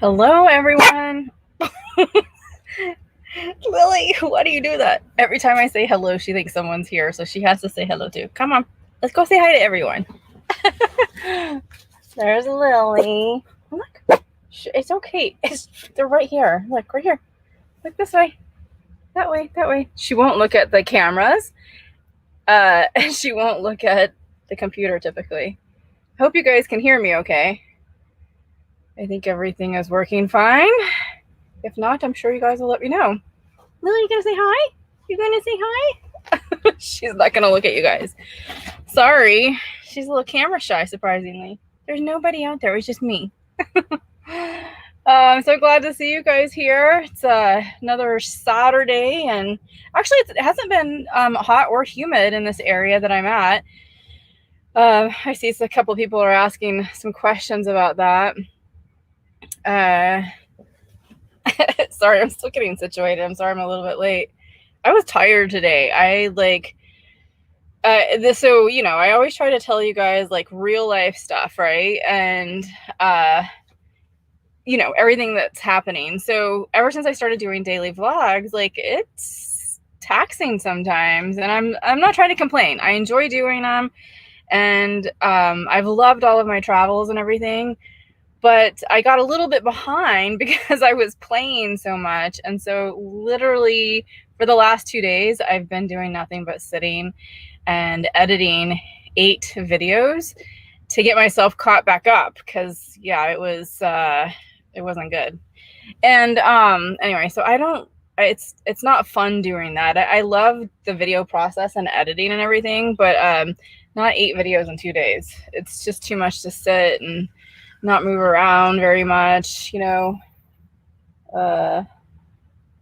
Hello, everyone. Lily, why do you do that? Every time I say hello, she thinks someone's here, so she has to say hello too. Come on, let's go say hi to everyone. There's Lily. Look, it's okay. They're right here. Look, right here. Look this way. That way, that way. She won't look at the cameras. And she won't look at the computer typically. Hope you guys can hear me okay. I think everything is working fine. If not, I'm sure you guys will let me know. Lily, you gonna say hi? You gonna say hi? She's not gonna look at you guys. Sorry. She's a little camera shy, surprisingly. There's nobody out there. It's just me. I'm so glad to see you guys here. It's another Saturday, and actually it hasn't been hot or humid in this area that I'm at. I see a couple people are asking some questions about that. Sorry, I'm still getting situated. I'm sorry I'm a little bit late. I was tired today. So, you know, I always try to tell you guys like real life stuff, right? And, you know, everything that's happening. So ever since I started doing daily vlogs, like it's taxing sometimes, and I'm not trying to complain. I enjoy doing them, and I've loved all of my travels and everything. But I got a little bit behind because I was playing so much. And so literally for the last 2 days, I've been doing nothing but sitting and editing 8 videos to get myself caught back up. Because yeah, it wasn't good. And anyway, so it's not fun doing that. I love the video process and editing and everything, but not 8 videos in 2 days. It's just too much to sit and not move around very much, you know.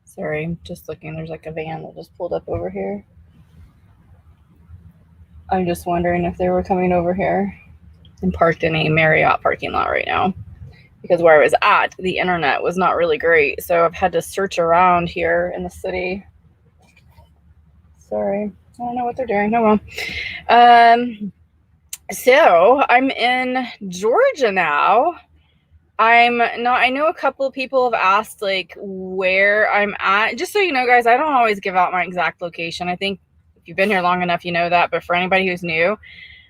Sorry, I'm just looking. There's like a van that just pulled up over here. I'm just wondering if they were coming over here. I'm parked in a Marriott parking lot right now because where I was at, the internet was not really great. So I've had to search around here in the city. Sorry, I don't know what they're doing. Oh well. So I'm in Georgia now. I know a couple of people have asked like where I'm at. Just so you know, guys, I don't always give out my exact location. I think if you've been here long enough, you know that. But for anybody who's new,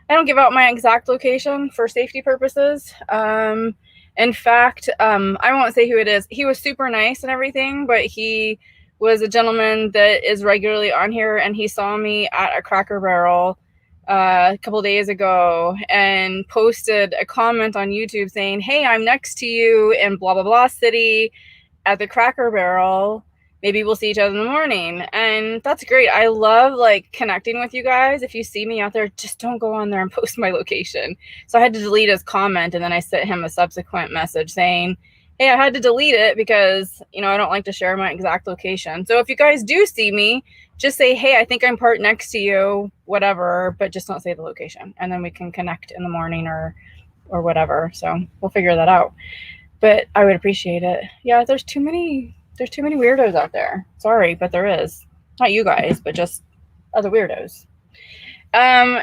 I don't give out my exact location for safety purposes. In fact, I won't say who it is. He was super nice and everything, but he was a gentleman that is regularly on here, and he saw me at a Cracker Barrel a couple days ago and posted a comment on YouTube saying, hey, I'm next to you in blah, blah, blah city at the Cracker Barrel. Maybe we'll see each other in the morning. And that's great. I love like connecting with you guys. If you see me out there, just don't go on there and post my location. So I had to delete his comment, and then I sent him a subsequent message saying, hey, I had to delete it because, you know, I don't like to share my exact location. So if you guys do see me, just say, hey, I think I'm parked next to you, whatever, but just don't say the location. And then we can connect in the morning or whatever. So we'll figure that out. But I would appreciate it. Yeah, there's too many weirdos out there. Sorry, but there is. Not you guys, but just other weirdos.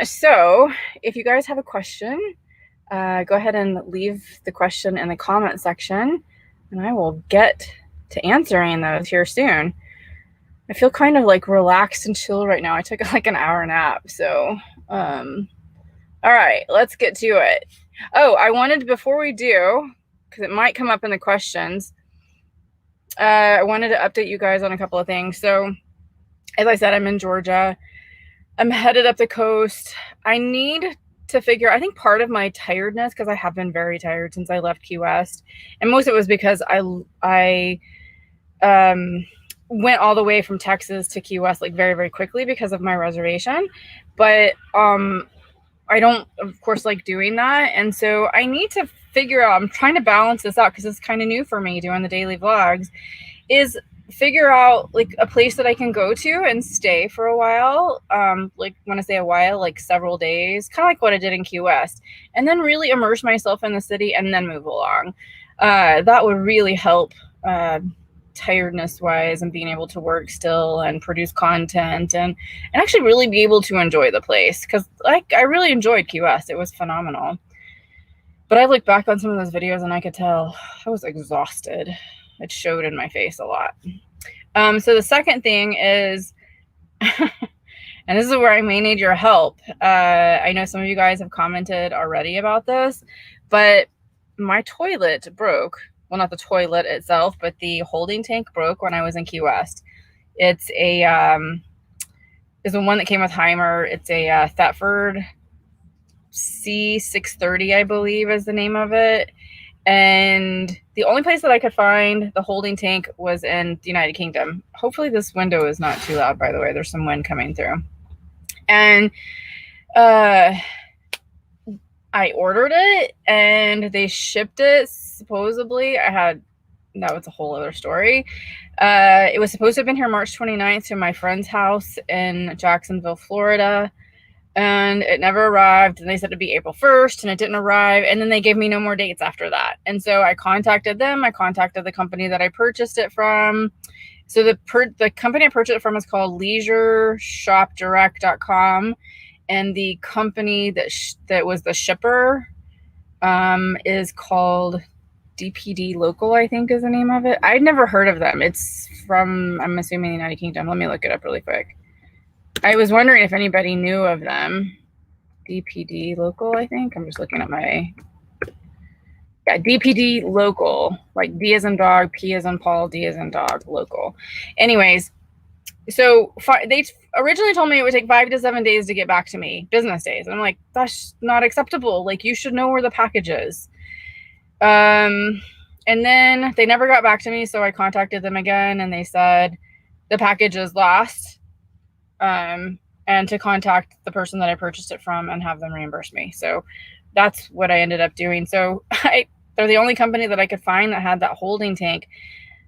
So if you guys have a question, go ahead and leave the question in the comment section, and I will get to answering those here soon. I feel kind of like relaxed and chill right now. I took like an hour nap. So, all right, let's get to it. Oh, I wanted, before we do, because it might come up in the questions, I wanted to update you guys on a couple of things. So, as I said, I'm in Georgia. I'm headed up the coast. I need to figure, I think part of my tiredness, because I have been very tired since I left Key West, and most of it was because I went all the way from Texas to Key West like very, very quickly because of my reservation. But I don't, of course, like doing that. And so I need to figure out, I'm trying to balance this out because it's kind of new for me doing the daily vlogs, is figure out like a place that I can go to and stay for a while. Like when I say a while, like several days, kind of like what I did in Key West, and then really immerse myself in the city and then move along. That would really help tiredness wise and being able to work still and produce content and actually really be able to enjoy the place, because like I really enjoyed Key West. It was phenomenal. But I look back on some of those videos and I could tell I was exhausted. It showed in my face a lot. So the second thing is, and this is where I may need your help. I know some of you guys have commented already about this, but my toilet broke. Well, not the toilet itself, but the holding tank broke when I was in Key West. It's the one that came with Hymer. It's a Thetford C630, I believe is the name of it. And the only place that I could find the holding tank was in the United Kingdom. Hopefully this window is not too loud, by the way. There's some wind coming through. And I ordered it and they shipped it. Supposedly, that was a whole other story. It was supposed to have been here March 29th to my friend's house in Jacksonville, Florida. And it never arrived. And they said it'd be April 1st and it didn't arrive. And then they gave me no more dates after that. And so I contacted them. I contacted the company that I purchased it from. So the company I purchased it from is called leisureShopDirect.com. And the company that was the shipper is called DPD Local, I think is the name of it. I'd never heard of them. It's from, I'm assuming, the United Kingdom. Let me look it up really quick. I was wondering if anybody knew of them. DPD Local, I think. I'm just looking at DPD Local, like D as in dog, P as in Paul, D as in dog, local. Anyways, so they originally told me it would take 5 to 7 days to get back to me, business days. And I'm like, that's not acceptable. Like, you should know where the package is. And then they never got back to me, so I contacted them again, and they said the package is lost. And to contact the person that I purchased it from and have them reimburse me. So that's what I ended up doing. So they're the only company that I could find that had that holding tank.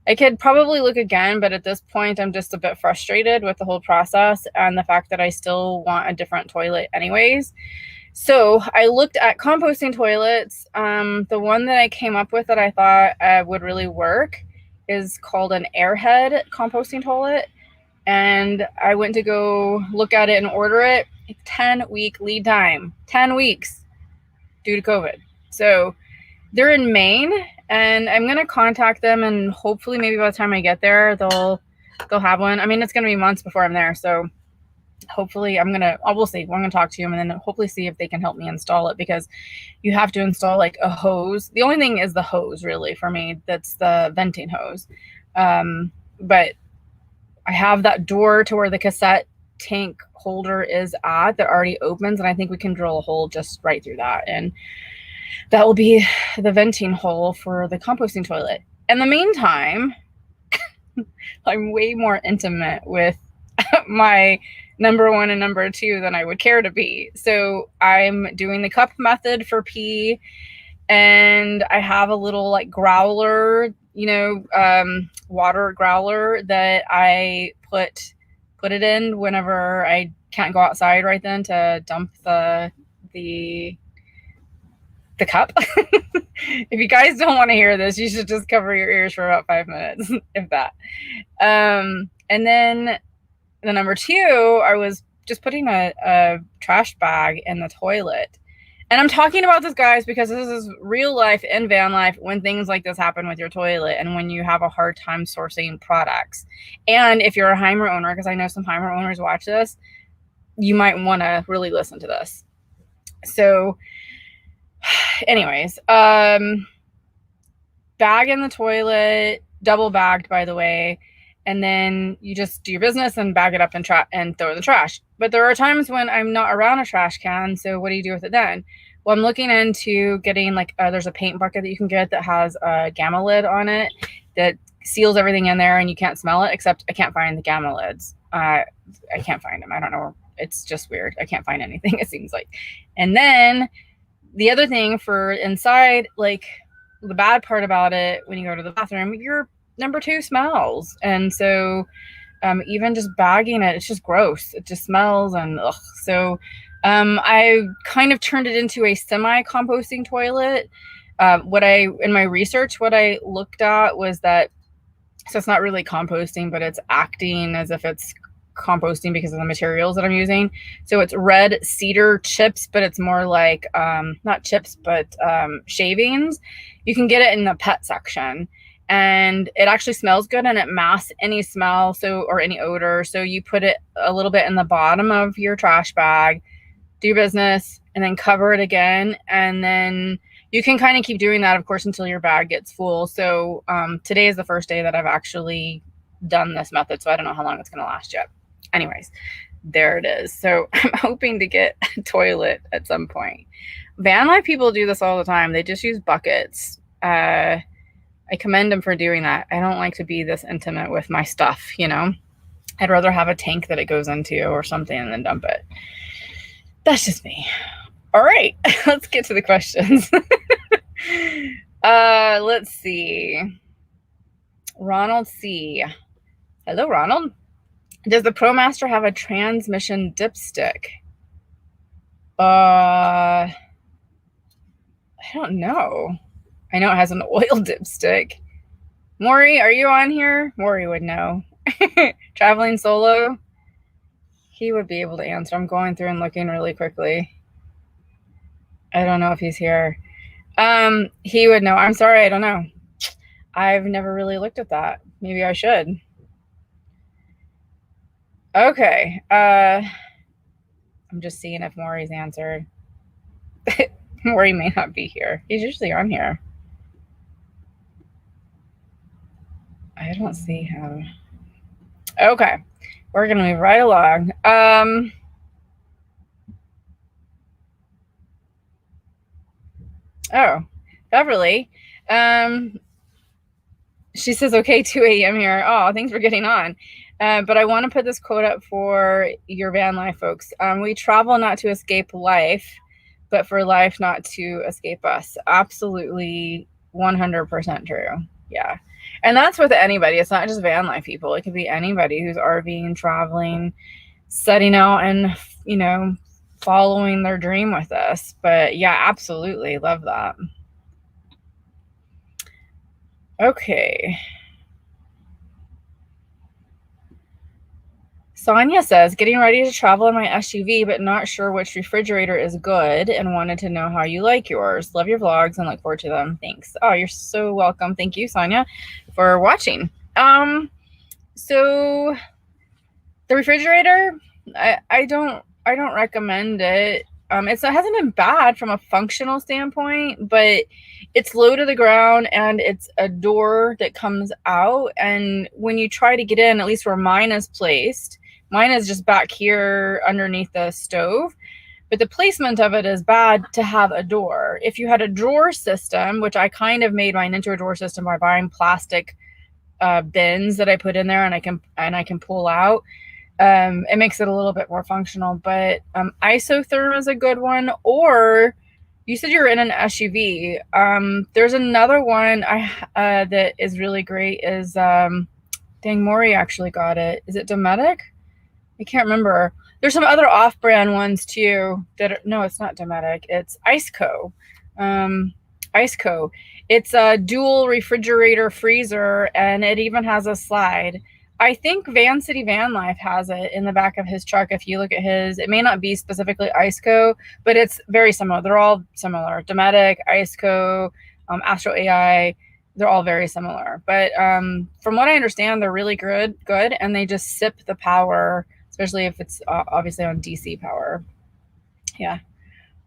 I could probably look again, but at this point, I'm just a bit frustrated with the whole process and the fact that I still want a different toilet anyways. So I looked at composting toilets. The one that I came up with that I thought would really work is called an Airhead composting toilet. And I went to go look at it and order it. 10-week lead time, 10 weeks due to COVID. So they're in Maine, and I'm going to contact them, and hopefully maybe by the time I get there, they'll have one. I mean, it's going to be months before I'm there. So hopefully we'll see. I'm going to talk to them and then hopefully see if they can help me install it, because you have to install like a hose. The only thing is the hose really for me. That's the venting hose. But I have that door to where the cassette tank holder is at that already opens, and I think we can drill a hole just right through that. And that will be the venting hole for the composting toilet. In the meantime, I'm way more intimate with my number 1 and number 2 than I would care to be. So I'm doing the cup method for pee, and I have a little like growler, water growler that I put it in whenever I can't go outside right then to dump the cup. If you guys don't want to hear this, you should just cover your ears for about 5 minutes, if that. And then the number 2, I was just putting a trash bag in the toilet. And I'm talking about this, guys, because this is real life in van life when things like this happen with your toilet and when you have a hard time sourcing products. And if you're a Hymer owner, because I know some Hymer owners watch this, you might want to really listen to this. So anyways, bag in the toilet, double bagged, by the way. And then you just do your business and bag it up and throw it in the trash. But there are times when I'm not around a trash can. So what do you do with it then? Well, I'm looking into getting there's a paint bucket that you can get that has a gamma lid on it that seals everything in there and you can't smell it, except I can't find the gamma lids. I can't find them. I don't know. It's just weird. I can't find anything, it seems like. And then the other thing for inside, like the bad part about it, when you go to the bathroom, your number 2 smells. And so even just bagging it, it's just gross. It just smells and ugh. So I kind of turned it into a semi-composting toilet. In my research, what I looked at was that, so it's not really composting, but it's acting as if it's composting because of the materials that I'm using. So it's red cedar chips, but it's more like not chips, but shavings. You can get it in the pet section, and it actually smells good and it masks any smell, so, or any odor. So you put it a little bit in the bottom of your trash bag, do business, and then cover it again. And then you can kind of keep doing that, of course, until your bag gets full. So today is the first day that I've actually done this method, so I don't know how long it's going to last yet. Anyways, there it is. So I'm hoping to get a toilet at some point. Van life people do this all the time. They just use buckets. I commend them for doing that. I don't like to be this intimate with my stuff, you know. I'd rather have a tank that it goes into or something and then dump it. That's just me. All right, let's get to the questions. Let's see. Ronald C. Hello, Ronald. Does the ProMaster have a transmission dipstick? I don't know. I know it has an oil dipstick. Maury, are you on here? Maury would know. Traveling solo? He would be able to answer. I'm going through and looking really quickly. I don't know if he's here. He would know. I'm sorry, I don't know. I've never really looked at that. Maybe I should. Okay. I'm just seeing if Maury's answered. Maury may not be here. He's usually on here. I don't see him. Okay. We're going to move right along. Oh, Beverly. She says, okay, 2 a.m. here. Oh, thanks for getting on. But I want to put this quote up for your van life folks. We travel not to escape life, but for life not to escape us. Absolutely 100% true. Yeah. And that's with anybody. It's not just van life people. It could be anybody who's RVing, traveling, setting out and, you know, following their dream with us. But yeah, absolutely. Love that. Okay. Sonia says, getting ready to travel in my SUV, but not sure which refrigerator is good and wanted to know how you like yours. Love your vlogs and look forward to them. Thanks. Oh, you're so welcome. Thank you, Sonia, for watching. So the refrigerator, I don't recommend it. It hasn't been bad from a functional standpoint, but it's low to the ground and it's a door that comes out. And when you try to get in, at least where mine is placed, mine is just back here underneath the stove, but the placement of it is bad to have a door. If you had a drawer system, which I kind of made mine into a drawer system by buying plastic bins that I put in there and I can pull out, it makes it a little bit more functional. But isotherm is a good one. Or you said you're in an SUV. There's another one that is really great is dang, Maury actually got it. Is it Dometic? I can't remember. There's some other off-brand ones too that are, no, it's not Dometic. It's Iceco. Iceco. It's a dual refrigerator freezer, and it even has a slide. I think Van City Van Life has it in the back of his truck. If you look at his, it may not be specifically Iceco, but it's very similar. They're all similar. Dometic, Iceco, Astro AI, they're all very similar. But from what I understand, they're really good, and they just sip the power, especially if it's obviously on DC power. Yeah.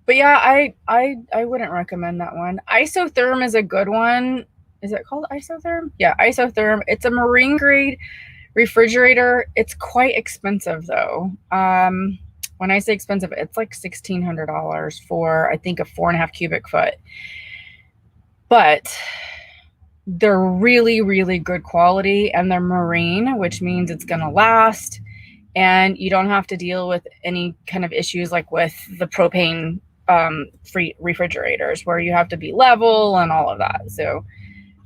But yeah, I wouldn't recommend that one. Isotherm is a good one. Is it called Isotherm? Yeah, Isotherm. It's a marine grade refrigerator. It's quite expensive though. When I say expensive, it's like $1,600 for, I think, a 4.5 cubic foot. But they're really, really good quality, and they're marine, which means it's going to last, and you don't have to deal with any kind of issues like with the propane free refrigerators where you have to be level and all of that. So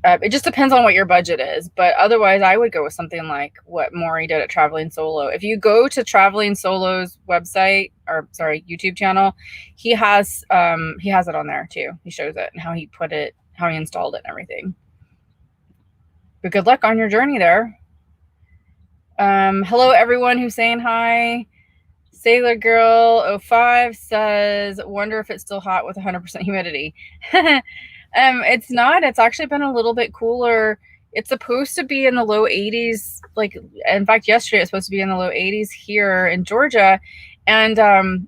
it just depends on what your budget is. But otherwise, I would go with something like what Maury did at Traveling Solo. If you go to Traveling Solo's website, or sorry, YouTube channel, he has it on there too. He shows it and how he put it, how he installed it and everything. But good luck on your journey there. Hello, everyone who's saying hi. Sailor Girl 05 says, wonder if it's still hot with 100% humidity. It's not. It's actually been a little bit cooler. It's supposed to be in the low 80s. Like, in fact, yesterday it's supposed to be in the low 80s here in Georgia. And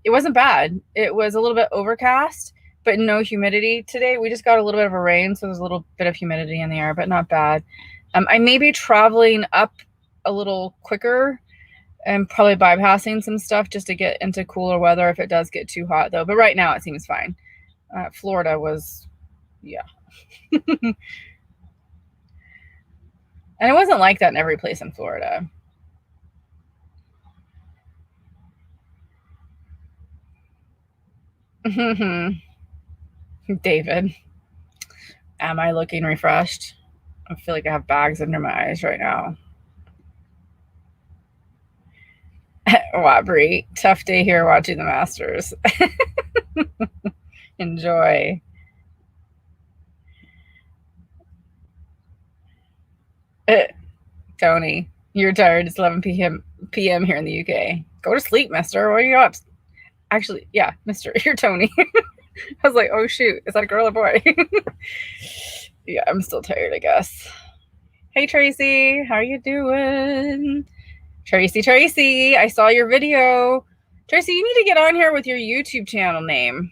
it wasn't bad. It was a little bit overcast, but no humidity today. We just got a little bit of a rain, so there's a little bit of humidity in the air, but not bad. I may be traveling up a little quicker and probably bypassing some stuff just to get into cooler weather if it does get too hot, though. But right now it seems fine. Florida was, yeah. And it wasn't like that in every place in Florida. David, am I looking refreshed? I feel like I have bags under my eyes right now. Wabri, tough day here watching the Masters. Enjoy. Tony, you're tired. It's 11 p.m. here in the UK. Go to sleep, mister. What are you up? Actually, yeah, mister, you're Tony. I was like, oh, shoot. Is that a girl or boy? Yeah, I'm still tired, I guess. Hey, Tracy. How you doing? Tracy, I saw your video. Tracy, you need to get on here with your YouTube channel name.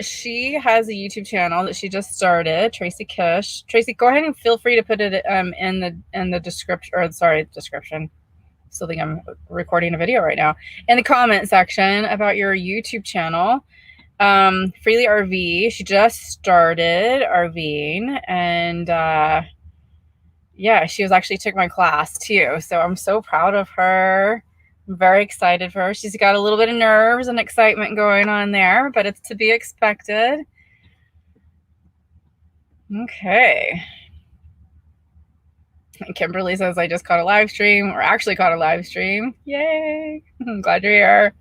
She has a YouTube channel that she just started, Tracy Kish. Tracy, go ahead and feel free to put it in the description, or sorry, description. Still think I'm recording a video right now. In the comment section about your YouTube channel. Freely RV. She just started RVing, and yeah, she was actually took my class too. So I'm so proud of her. I'm very excited for her. She's got a little bit of nerves and excitement going on there, but it's to be expected. Okay. And Kimberly says, I just caught a live stream, or actually caught a live stream. Yay. I'm glad you're here.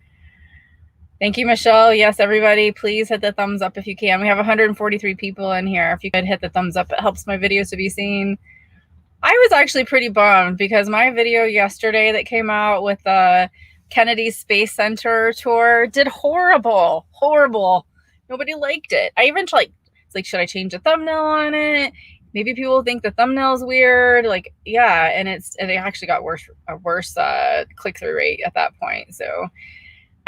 Thank you, Michelle. Yes, everybody, please hit the thumbs up if you can. We have 143 people in here. If you could hit the thumbs up, it helps my videos to be seen. I was actually pretty bummed because my video yesterday that came out with the Kennedy Space Center tour did horrible. Nobody liked it. I even tried, it's like, should I change the thumbnail on it? Maybe people think the thumbnail's weird. Like, yeah, and it actually got a worse click-through rate at that point. So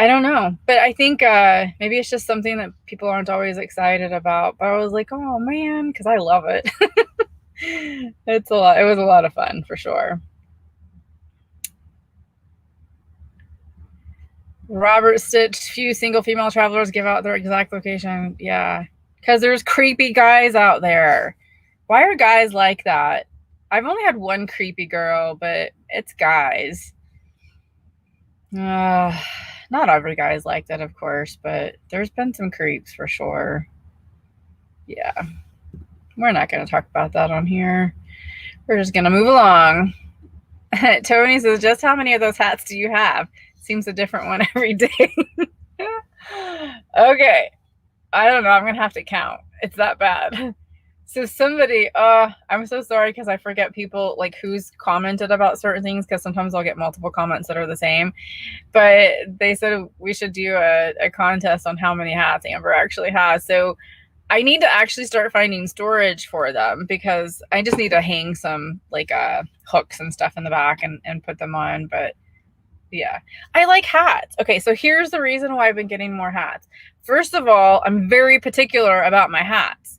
I don't know, but I think maybe it's just something that people aren't always excited about. But I was like, oh man, because I love it. It's a lot. It was a lot of fun for sure. Robert Stitch, few single female travelers give out their exact location. Yeah, because there's creepy guys out there. Why are guys like that? I've only had one creepy girl, but it's guys. Not every guy's like that, of course, but there's been some creeps for sure. Yeah. We're not going to talk about that on here. We're just going to move along. Tony says, just how many of those hats do you have? Seems a different one every day. Okay. I don't know. I'm going to have to count. It's that bad. So somebody, I'm so sorry because I forget people, like, who's commented about certain things, because sometimes I'll get multiple comments that are the same. But they said we should do a contest on how many hats Amber actually has. So I need to actually start finding storage for them, because I just need to hang some like hooks and stuff in the back and put them on. But yeah, I like hats. Okay, so here's the reason why I've been getting more hats. First of all, I'm very particular about my hats.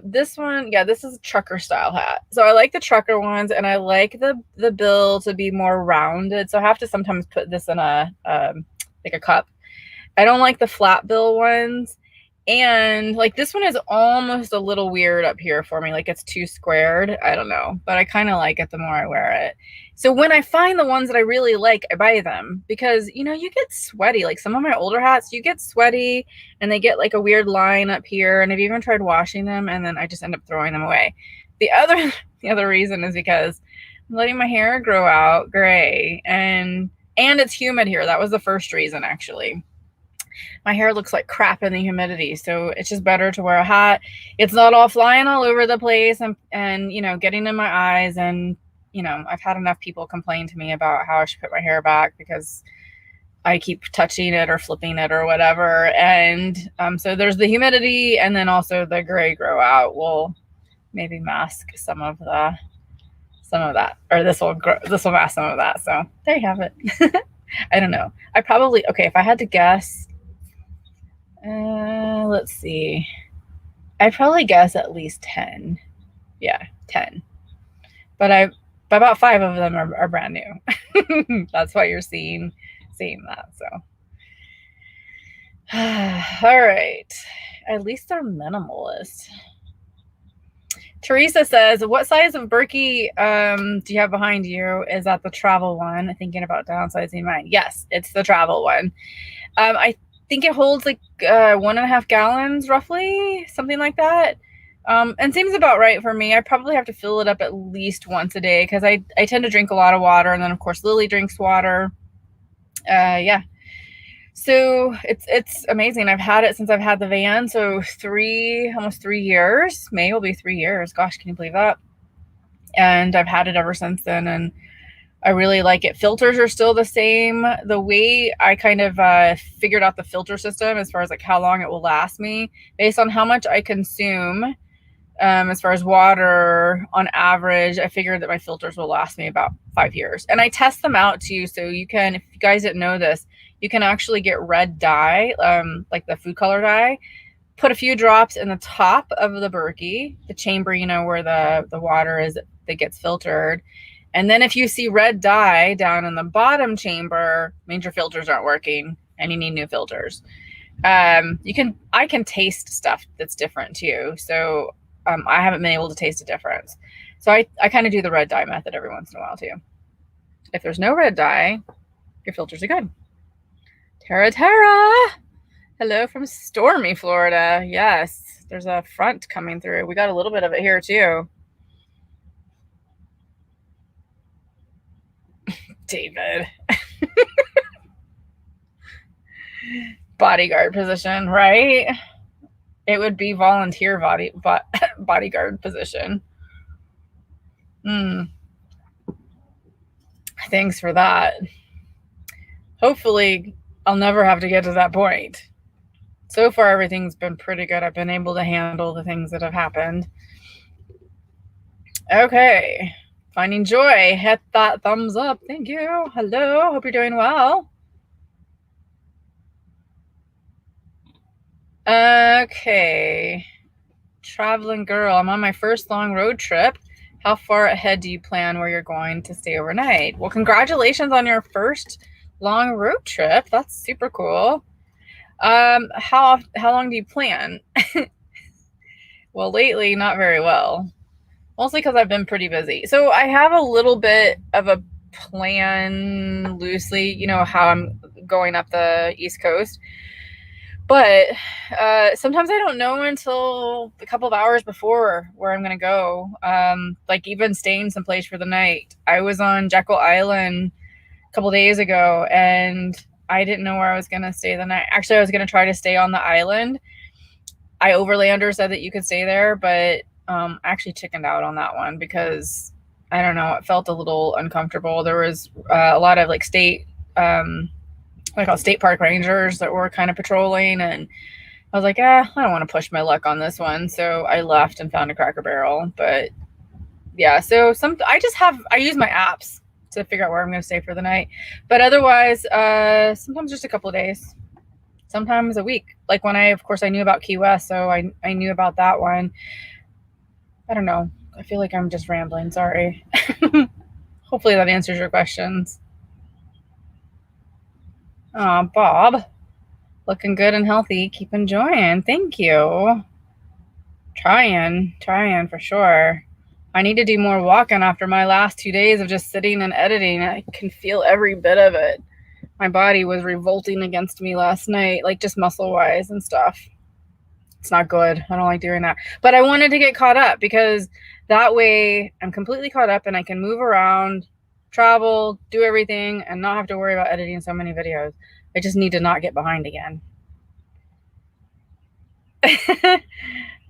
This one, yeah, this is a trucker style hat. So I like the trucker ones, and I like the bill to be more rounded. So I have to sometimes put this in a like a cup. I don't like the flat bill ones. And like this one is almost a little weird up here for me. Like it's too squared. I don't know, but I kind of like it the more I wear it. So when I find the ones that I really like, I buy them, because, you know, you get sweaty. Like some of my older hats, you get sweaty and they get like a weird line up here. And I've even tried washing them, and then I just end up throwing them away. The other reason is because I'm letting my hair grow out gray, and it's humid here. That was the first reason, actually. My hair looks like crap in the humidity, so it's just better to wear a hat. It's not all flying all over the place and you know, getting in my eyes and I've had enough people complain to me about how I should put my hair back because I keep touching it or flipping it or whatever. And so there's the humidity, and then also the gray grow out will maybe mask some of that, or this will mask some of that. So there you have it. I don't know. Okay, if I had to guess, let's see. I'd probably guess at least 10. Yeah, 10. But about 5 of them are brand new. That's why you're seeing that. So, all right. At least they're minimalist. Teresa says, what size of Berkey do you have behind you? Is that the travel one? Thinking about downsizing mine. Yes, it's the travel one. I think it holds like 1.5 gallons, roughly, something like that. And seems about right for me. I probably have to fill it up at least once a day because I tend to drink a lot of water. And then, of course, Lily drinks water. Yeah. So it's amazing. I've had it since I've had the van. So almost 3 years. May will be 3 years. Gosh, can you believe that? And I've had it ever since then. And I really like it. Filters are still the same. The way I kind of figured out the filter system as far as like how long it will last me based on how much I consume. As far as water, on average, I figured that my filters will last me about 5 years. And I test them out too. So you can, if you guys didn't know this, you can actually get red dye, like the food color dye, put a few drops in the top of the Berkey, the chamber, where the water is that gets filtered. And then if you see red dye down in the bottom chamber, means your filters aren't working and you need new filters. I can taste stuff that's different too. So I haven't been able to taste a difference. So I kind of do the red dye method every once in a while too. If there's no red dye, your filters are good. Tara, hello from stormy Florida. Yes, there's a front coming through. We got a little bit of it here too. David. Bodyguard position, right? It would be volunteer bodyguard position. Thanks for that. Hopefully, I'll never have to get to that point. So far, everything's been pretty good. I've been able to handle the things that have happened. Okay. Finding joy. Hit that thumbs up. Thank you. Hello. Hope you're doing well. Okay. Traveling girl. I'm on my first long road trip. How far ahead do you plan where you're going to stay overnight? Well, congratulations on your first long road trip. That's super cool. How long do you plan? Well, lately, not very well. Mostly because I've been pretty busy. So I have a little bit of a plan loosely, how I'm going up the East Coast. But sometimes I don't know until a couple of hours before where I'm going to go. Like even staying someplace for the night. I was on Jekyll Island a couple days ago and I didn't know where I was going to stay the night. Actually, I was going to try to stay on the island. Overlander said that you could stay there, but I actually chickened out on that one because I don't know, it felt a little uncomfortable. There was a lot of like state park rangers that were kind of patrolling, and I was like, I don't want to push my luck on this one. So I left and found a Cracker Barrel. But yeah, so I use my apps to figure out where I'm going to stay for the night. But otherwise, sometimes just a couple of days, sometimes a week. Like when I knew about Key West, so I knew about that one. I don't know. I feel like I'm just rambling. Sorry. Hopefully that answers your questions. Oh, Bob. Looking good and healthy. Keep enjoying. Thank you. Trying for sure. I need to do more walking after my last 2 days of just sitting and editing. I can feel every bit of it. My body was revolting against me last night, like just muscle-wise and stuff. It's not good. I don't like doing that. But I wanted to get caught up because that way I'm completely caught up and I can move around, travel, do everything, and not have to worry about editing so many videos. I just need to not get behind again.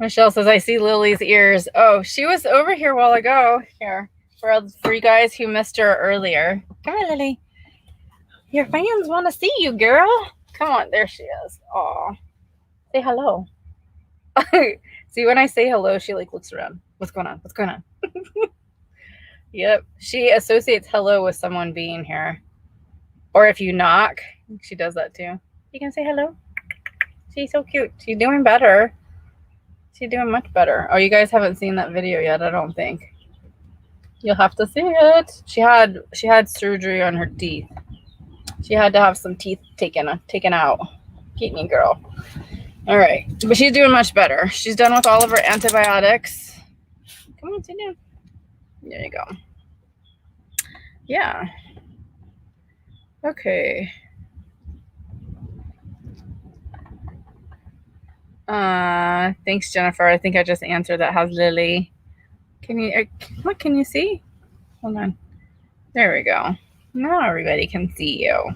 Michelle says, I see Lily's ears. Oh, she was over here a while ago. Here, For you guys who missed her earlier. Come here, Lily. Your fans want to see you, girl. Come on, there she is. Aw. Say hello. See, when I say hello, she like looks around. What's going on? What's going on? Yep. She associates hello with someone being here. Or if you knock, she does that too. You can say hello. She's so cute. She's doing better. She's doing much better. Oh, you guys haven't seen that video yet, I don't think. You'll have to see it. She had surgery on her teeth. She had to have some teeth taken out. Keep me, girl. All right. But she's doing much better. She's done with all of her antibiotics. Come on, sit down. There you go. Yeah. Okay. Thanks, Jennifer. I think I just answered that. How's Lily? Can you see? Hold on. There we go. Now everybody can see you.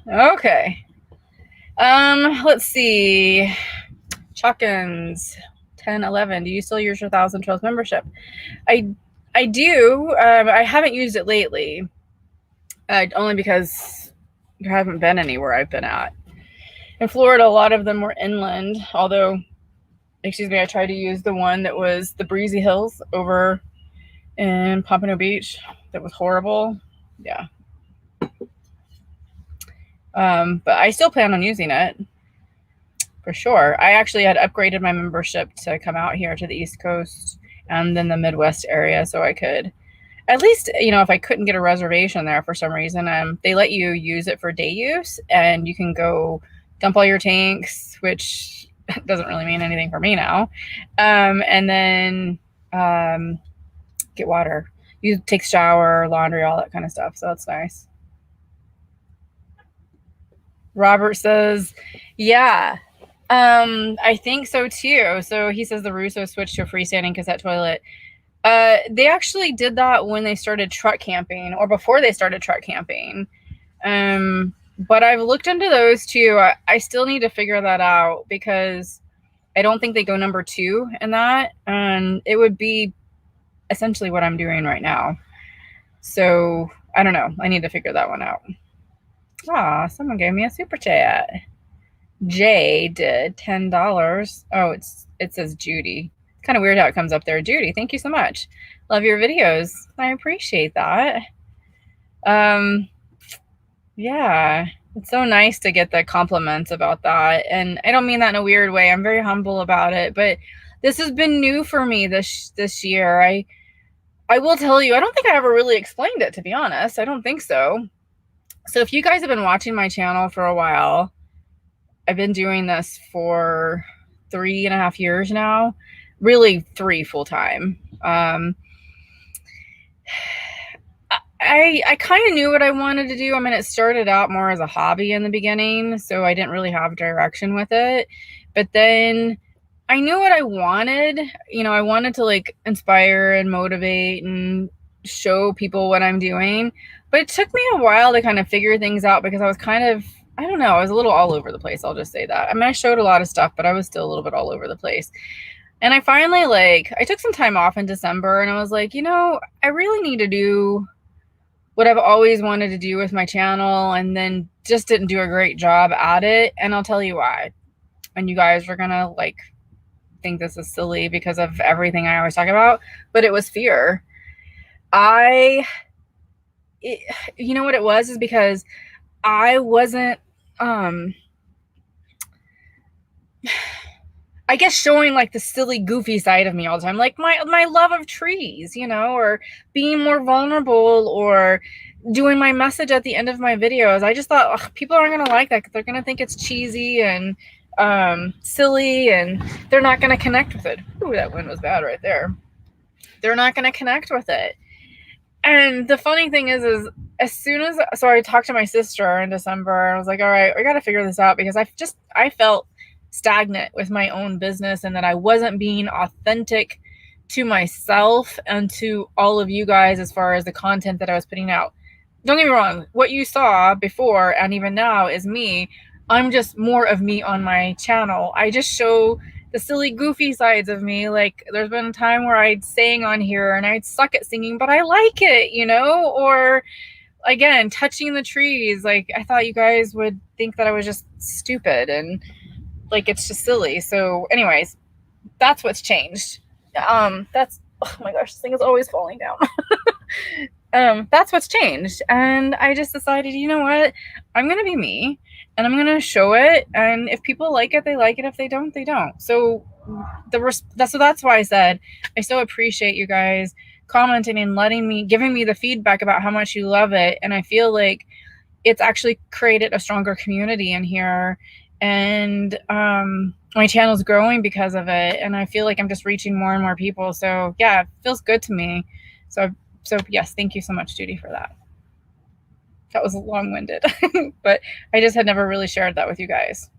Okay. Let's see. Chuckins 1011. Do you still use your 1,000 Trails membership? I do. I haven't used it lately. Only because there haven't been anywhere I've been at. In Florida, a lot of them were inland, although, excuse me, I tried to use the one that was the Breezy Hills over in Pompano Beach. That was horrible. Yeah. But I still plan on using it for sure. I actually had upgraded my membership to come out here to the East Coast and then the Midwest area, so I could at least, if I couldn't get a reservation there for some reason, they let you use it for day use, and you can go dump all your tanks, which doesn't really mean anything for me now, and then get water. You take shower, laundry, all that kind of stuff, so that's nice. Robert says, yeah, I think so too. So he says the Russo switched to a freestanding cassette toilet. They actually did that when they started truck camping, or before they started truck camping. But I've looked into those too. I still need to figure that out because I don't think they go number 2 in that. And it would be essentially what I'm doing right now. So I don't know. I need to figure that one out. Ah, someone gave me a super chat. Jay did $10. Oh, it says Judy. It's kind of weird how it comes up there. Judy, thank you so much. Love your videos. I appreciate that. Yeah, it's so nice to get the compliments about that. And I don't mean that in a weird way. I'm very humble about it, but this has been new for me this year. I will tell you, I don't think I ever really explained it, to be honest. I don't think so. So if you guys have been watching my channel for a while, I've been doing this for 3.5 years now, really 3 full time. I kind of knew what I wanted to do. I mean, it started out more as a hobby in the beginning, so I didn't really have direction with it. But then I knew what I wanted. I wanted to like inspire and motivate and show people what I'm doing. But it took me a while to kind of figure things out because I was kind of, I don't know, I was a little all over the place. I'll just say that. I mean, I showed a lot of stuff, but I was still a little bit all over the place. And I finally, I took some time off in December and I was like, I really need to do what I've always wanted to do with my channel, and then just didn't do a great job at it. And I'll tell you why. And you guys are going to think this is silly because of everything I always talk about, but it was fear. You know what it was, is because I wasn't, I guess showing the silly, goofy side of me all the time, like my love of trees, or being more vulnerable, or doing my message at the end of my videos. I just thought people aren't going to like that. They're going to think it's cheesy and silly, and they're not going to connect with it. Ooh, that wind was bad right there. They're not going to connect with it. And the funny thing is as soon as, so I talked to my sister in December, and I was like, all right, I got to figure this out, because I felt stagnant with my own business, and that I wasn't being authentic to myself and to all of you guys as far as the content that I was putting out. Don't get me wrong, what you saw before and even now is me. I'm just more of me on my channel. I just show the silly, goofy sides of me. Like, there's been a time where I'd sang on here and I'd suck at singing, but I like it, you know? Or, again, touching the trees. Like, I thought you guys would think that I was just stupid and, like, it's just silly. So, anyways, that's what's changed. That's, oh my gosh, this thing is always falling down. That's what's changed. And I just decided, you know what? I'm going to be me and I'm going to show it. And if people like it, they like it. If they don't, they don't. So that's why I said, I so appreciate you guys commenting and giving me the feedback about how much you love it. And I feel like it's actually created a stronger community in here. And, my channel's growing because of it. And I feel like I'm just reaching more and more people. So yeah, it feels good to me. So yes, thank you so much, Judy, for that. That was long-winded, but I just had never really shared that with you guys.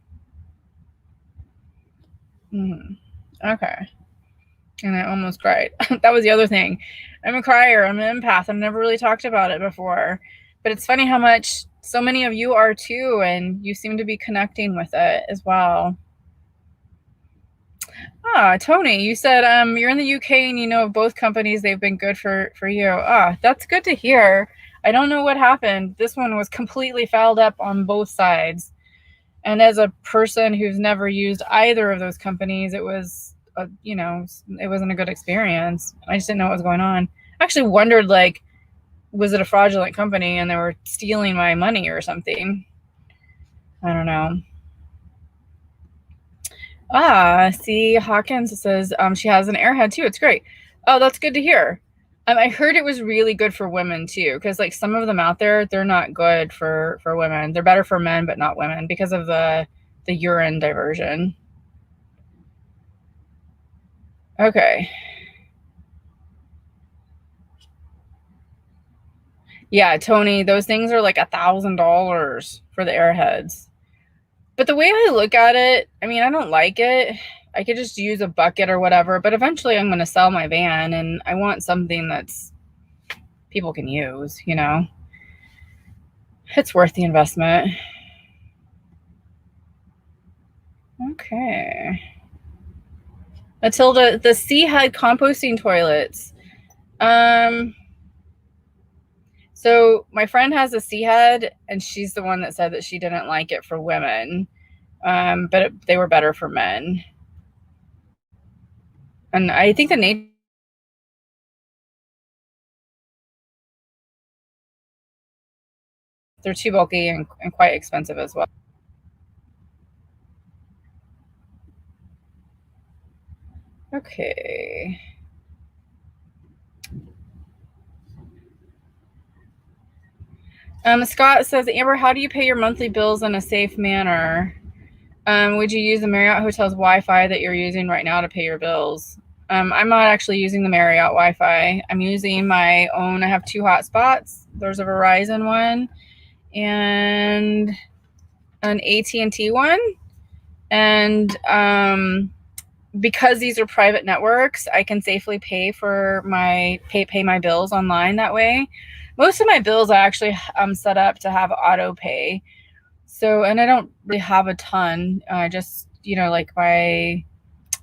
Okay. And I almost cried. That was the other thing. I'm a crier. I'm an empath. I've never really talked about it before, but it's funny how much so many of you are too, and you seem to be connecting with it as well. Tony, you said you're in the UK and you know of both companies. They've been good for you. That's good to hear. I don't know what happened. This one was completely fouled up on both sides. And as a person who's never used either of those companies, it was, it wasn't a good experience. I just didn't know what was going on. I actually wondered, like, was it a fraudulent company and they were stealing my money or something? I don't know. See, Hawkins says she has an airhead too. It's great. Oh, that's good to hear. I heard it was really good for women too, because like some of them out there, they're not good for women. They're better for men, but not women because of the urine diversion. Okay. Yeah, Tony, those things are like $1,000 for the airheads. But the way I look at it, I mean, I don't like it. I could just use a bucket or whatever, but eventually I'm going to sell my van and I want something that's people can use, you know? It's worth the investment. Okay. Matilda, the sea head composting toilets. So my friend has a sea head and she's the one that said that she didn't like it for women. But they were better for men. And I think the nature, they're too bulky and quite expensive as well. Okay. Scott says, Amber, how do you pay your monthly bills in a safe manner? Would you use the Marriott Hotel's Wi-Fi that you're using right now to pay your bills? I'm not actually using the Marriott Wi-Fi. I'm using my own. I have 2 hotspots. There's a Verizon one and an AT&T one. And because these are private networks, I can safely pay my bills online that way. Most of my bills I actually set up to have auto pay. So, and I don't really have a ton. Just, like I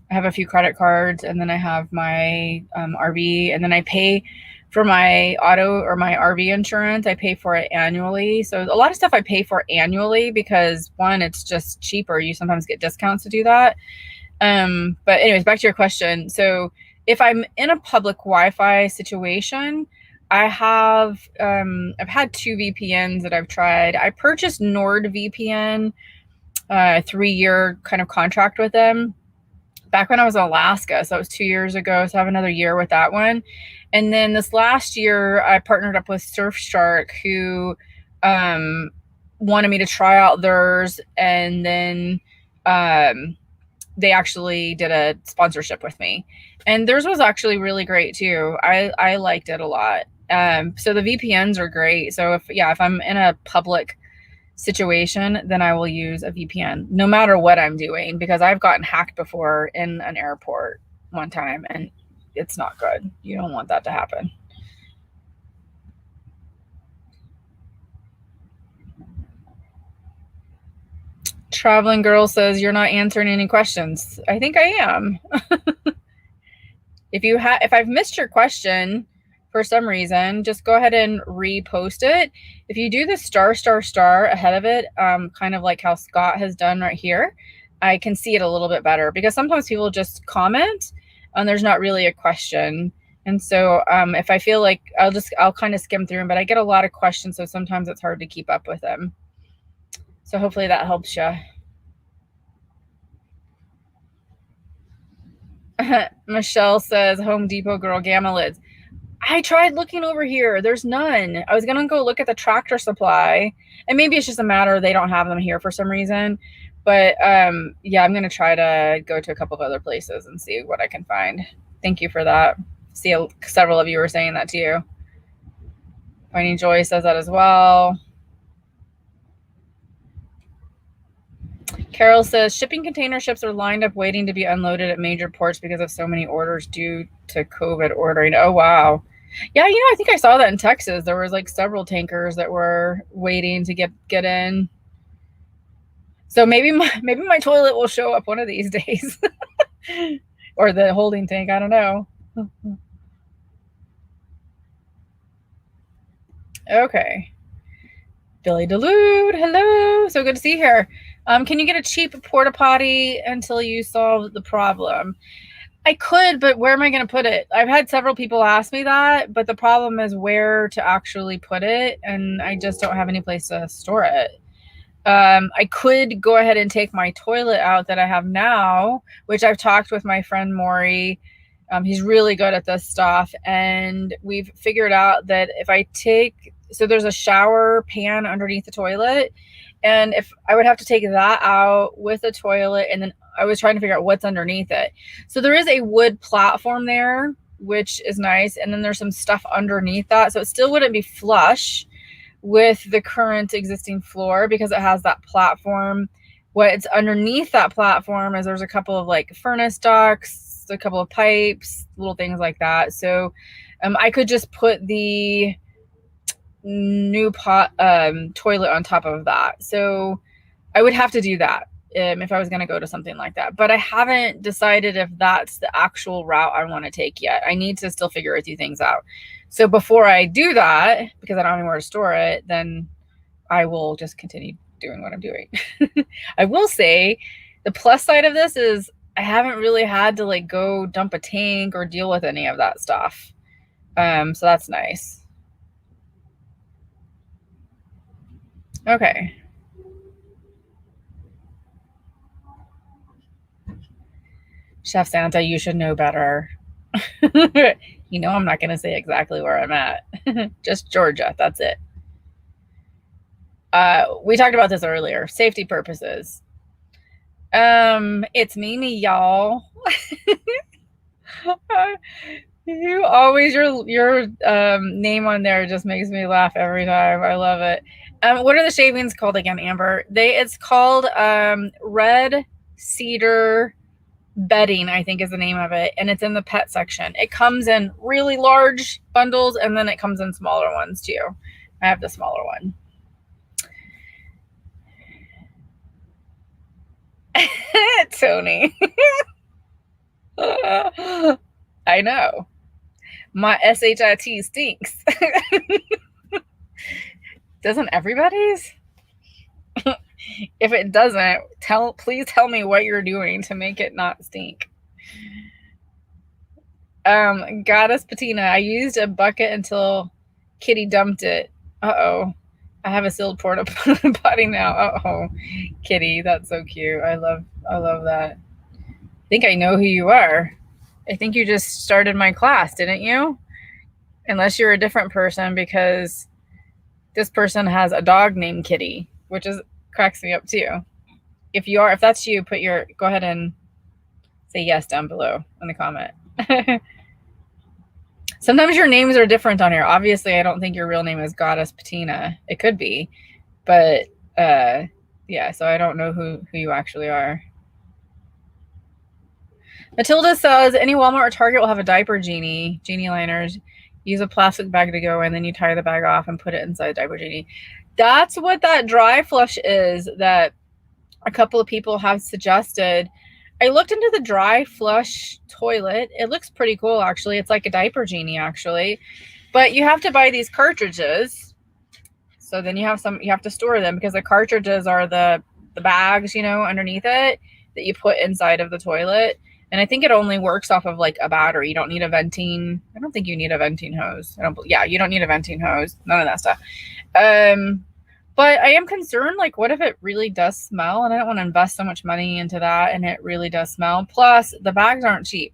have a few credit cards and then I have my RV, and then I pay for my auto or my RV insurance. I pay for it annually. So a lot of stuff I pay for annually because one, it's just cheaper. You sometimes get discounts to do that. But anyways, back to your question. So if I'm in a public Wi-Fi situation, I've had 2 VPNs that I've tried. I purchased NordVPN, 3-year kind of contract with them back when I was in Alaska. So it was 2 years ago. So I have another year with that one. And then this last year I partnered up with Surfshark, who, wanted me to try out theirs. And then, they actually did a sponsorship with me, and theirs was actually really great too. I liked it a lot. So the VPNs are great. So if I'm in a public situation, then I will use a VPN no matter what I'm doing, because I've gotten hacked before in an airport one time and it's not good. You don't want that to happen. Traveling Girl says you're not answering any questions. I think I am. If I've missed your question for some reason, just go ahead and repost it. If you do the star ahead of it, kind of like how Scott has done right here, I can see it a little bit better, because sometimes people just comment and there's not really a question. And so if I feel like I'll kind of skim through them, but I get a lot of questions, so sometimes it's hard to keep up with them. So hopefully that helps you. Michelle says, Home Depot girl, gamma lids. I tried looking over here. There's none. I was going to go look at the Tractor Supply, and maybe it's just a matter they don't have them here for some reason. But yeah, I'm going to try to go to a couple of other places and see what I can find. Thank you for that. See, several of you were saying that too. Finding Joy says that as well. Carol says, shipping container ships are lined up waiting to be unloaded at major ports because of so many orders due to COVID ordering. Oh, wow. Yeah, you know, I think I saw that in Texas. There was like several tankers that were waiting to get in. So maybe my toilet will show up one of these days. Or the holding tank, I don't know. Okay. Billy Delude, hello. So good to see you here. Can you get a cheap porta potty until you solve the problem? I could, but where am I going to put it? I've had several people ask me that, but the problem is where to actually put it, and I just don't have any place to store it. I could go ahead and take my toilet out that I have now, which I've talked with my friend Maury. He's really good at this stuff, and we've figured out that if I so there's a shower pan underneath the toilet, and if I would have to take that out with a toilet, and then I was trying to figure out what's underneath it. So there is a wood platform there, which is nice, and then there's some stuff underneath that, so it still wouldn't be flush with the current existing floor because it has that platform. What's underneath that platform is there's a couple of like furnace ducts, a couple of pipes, little things like that. So I could just put the new toilet on top of that. So I would have to do that if I was going to go to something like that. But I haven't decided if that's the actual route I want to take yet. I need to still figure a few things out. So before I do that, because I don't have anywhere to store it, then I will just continue doing what I'm doing. I will say the plus side of this is I haven't really had to like go dump a tank or deal with any of that stuff. So that's nice. Okay. Chef Santa, you should know better. You know I'm not going to say exactly where I'm at. Just Georgia. That's it. We talked about this earlier. Safety purposes. It's Mimi, y'all. You always, your name on there just makes me laugh every time. I love it. What are the shavings called again, Amber? It's called Red Cedar Bedding, I think is the name of it, and it's in the pet section. It comes in really large bundles, and then it comes in smaller ones too. I have the smaller one. Tony. I know. My SHIT stinks. Doesn't everybody's? If it doesn't, please tell me what you're doing to make it not stink. Goddess Patina, I used a bucket until Kitty dumped it. Uh-oh. I have a sealed porta potty now. Uh-oh. Kitty, that's so cute. I love that. I think I know who you are. I think you just started my class, didn't you? Unless you're a different person, because this person has a dog named Kitty, which cracks me up too. If that's you, go ahead and say yes down below in the comment. Sometimes your names are different on here. Obviously, I don't think your real name is Goddess Patina. It could be, but yeah, so I don't know who you actually are. Matilda says any Walmart or Target will have a diaper genie liners. Use a plastic bag to go in, then you tie the bag off and put it inside the diaper genie. That's what that dry flush is that a couple of people have suggested. I looked into the dry flush toilet. It looks pretty cool, actually. It's like a diaper genie, actually. But you have to buy these cartridges. So then you have to store them, because the cartridges are the bags, you know, underneath it that you put inside of the toilet. And I think it only works off of like a battery. You don't need a venting. I don't think you need a venting hose. Yeah, you don't need a venting hose. None of that stuff. But I am concerned, like, what if it really does smell? And I don't want to invest so much money into that, and it really does smell. Plus, the bags aren't cheap.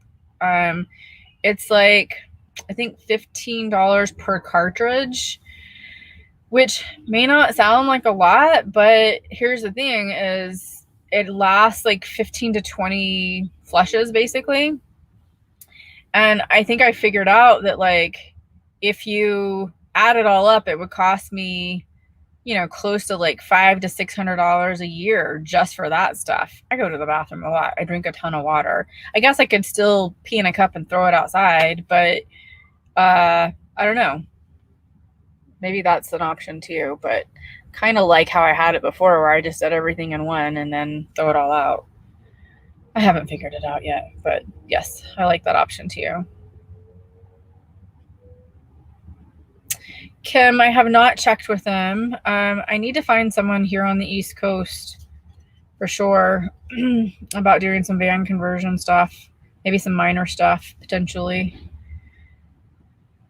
It's like, I think $15 per cartridge, which may not sound like a lot, but here's the thing is it lasts like 15 to 20 flushes, basically. And I think I figured out that, like, if you add it all up, it would cost me, you know, close to like $500 to $600 a year just for that stuff. I go to the bathroom a lot. I drink a ton of water. I guess I could still pee in a cup and throw it outside, but I don't know. Maybe that's an option too, but kind of like how I had it before, where I just did everything in one and then throw it all out. I haven't figured it out yet, but yes, I like that option too. Kim, I have not checked with them. I need to find someone here on the East Coast for sure about doing some van conversion stuff, maybe some minor stuff potentially.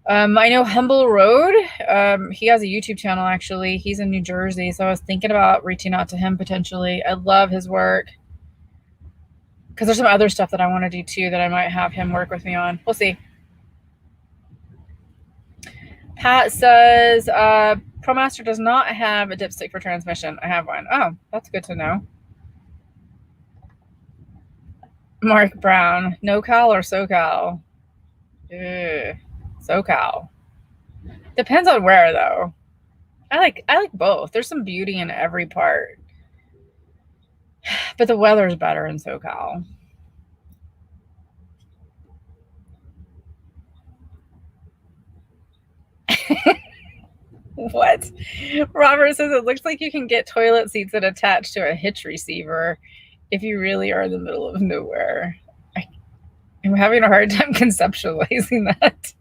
I know Humble Road. He has a YouTube channel, actually. He's in New Jersey, so I was thinking about reaching out to him potentially. I love his work, because there's some other stuff that I want to do too that I might have him work with me on. We'll see. Pat says, ProMaster does not have a dipstick for transmission. I have one. Oh, that's good to know. Mark Brown, NoCal or SoCal? Ugh, SoCal. Depends on where, though. I like both. There's some beauty in every part. But the weather's better in SoCal. What? Robert says it looks like you can get toilet seats that attach to a hitch receiver if you really are in the middle of nowhere. I'm having a hard time conceptualizing that.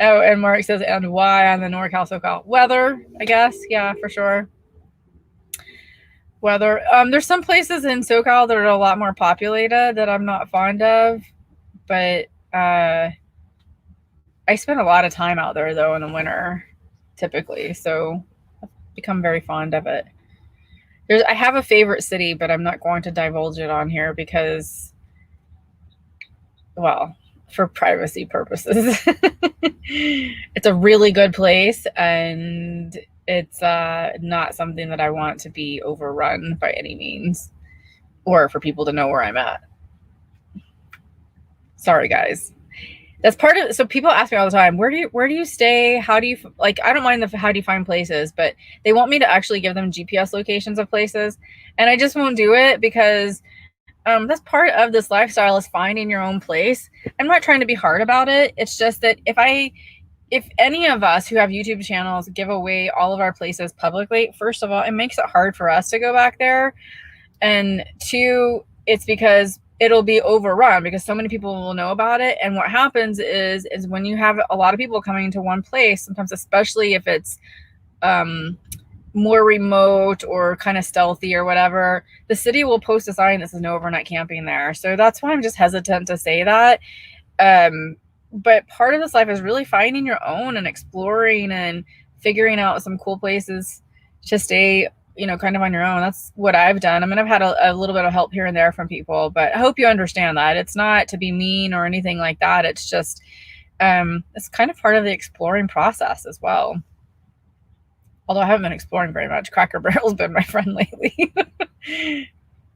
Oh, and Mark says, and why on the NorCal, SoCal? Weather, I guess. Yeah, for sure. Weather. There's some places in SoCal that are a lot more populated that I'm not fond of, but I spend a lot of time out there, though, in the winter, typically, so I've become very fond of it. I have a favorite city, but I'm not going to divulge it on here because, well, for privacy purposes. It's a really good place, and it's not something that I want to be overrun by any means, or for people to know where I'm at. Sorry, guys. That's part of, so people ask me all the time, where do you stay? How do you, like, I don't mind the how do you find places, but they want me to actually give them GPS locations of places, and I just won't do it because that's part of this lifestyle, is finding your own place. I'm not trying to be hard about it. It's just that if any of us who have YouTube channels give away all of our places publicly, first of all, it makes it hard for us to go back there, and two, it's because it'll be overrun because so many people will know about it. And what happens is when you have a lot of people coming to one place, sometimes, especially if it's more remote or kind of stealthy or whatever, the city will post a sign that says no overnight camping there. So that's why I'm just hesitant to say that. But part of this life is really finding your own and exploring and figuring out some cool places to stay, you know, kind of on your own. That's what I've done. I mean, I've had a little bit of help here and there from people, but I hope you understand that. It's not to be mean or anything like that. It's just, it's kind of part of the exploring process as well. Although I haven't been exploring very much. Cracker Barrel's been my friend lately.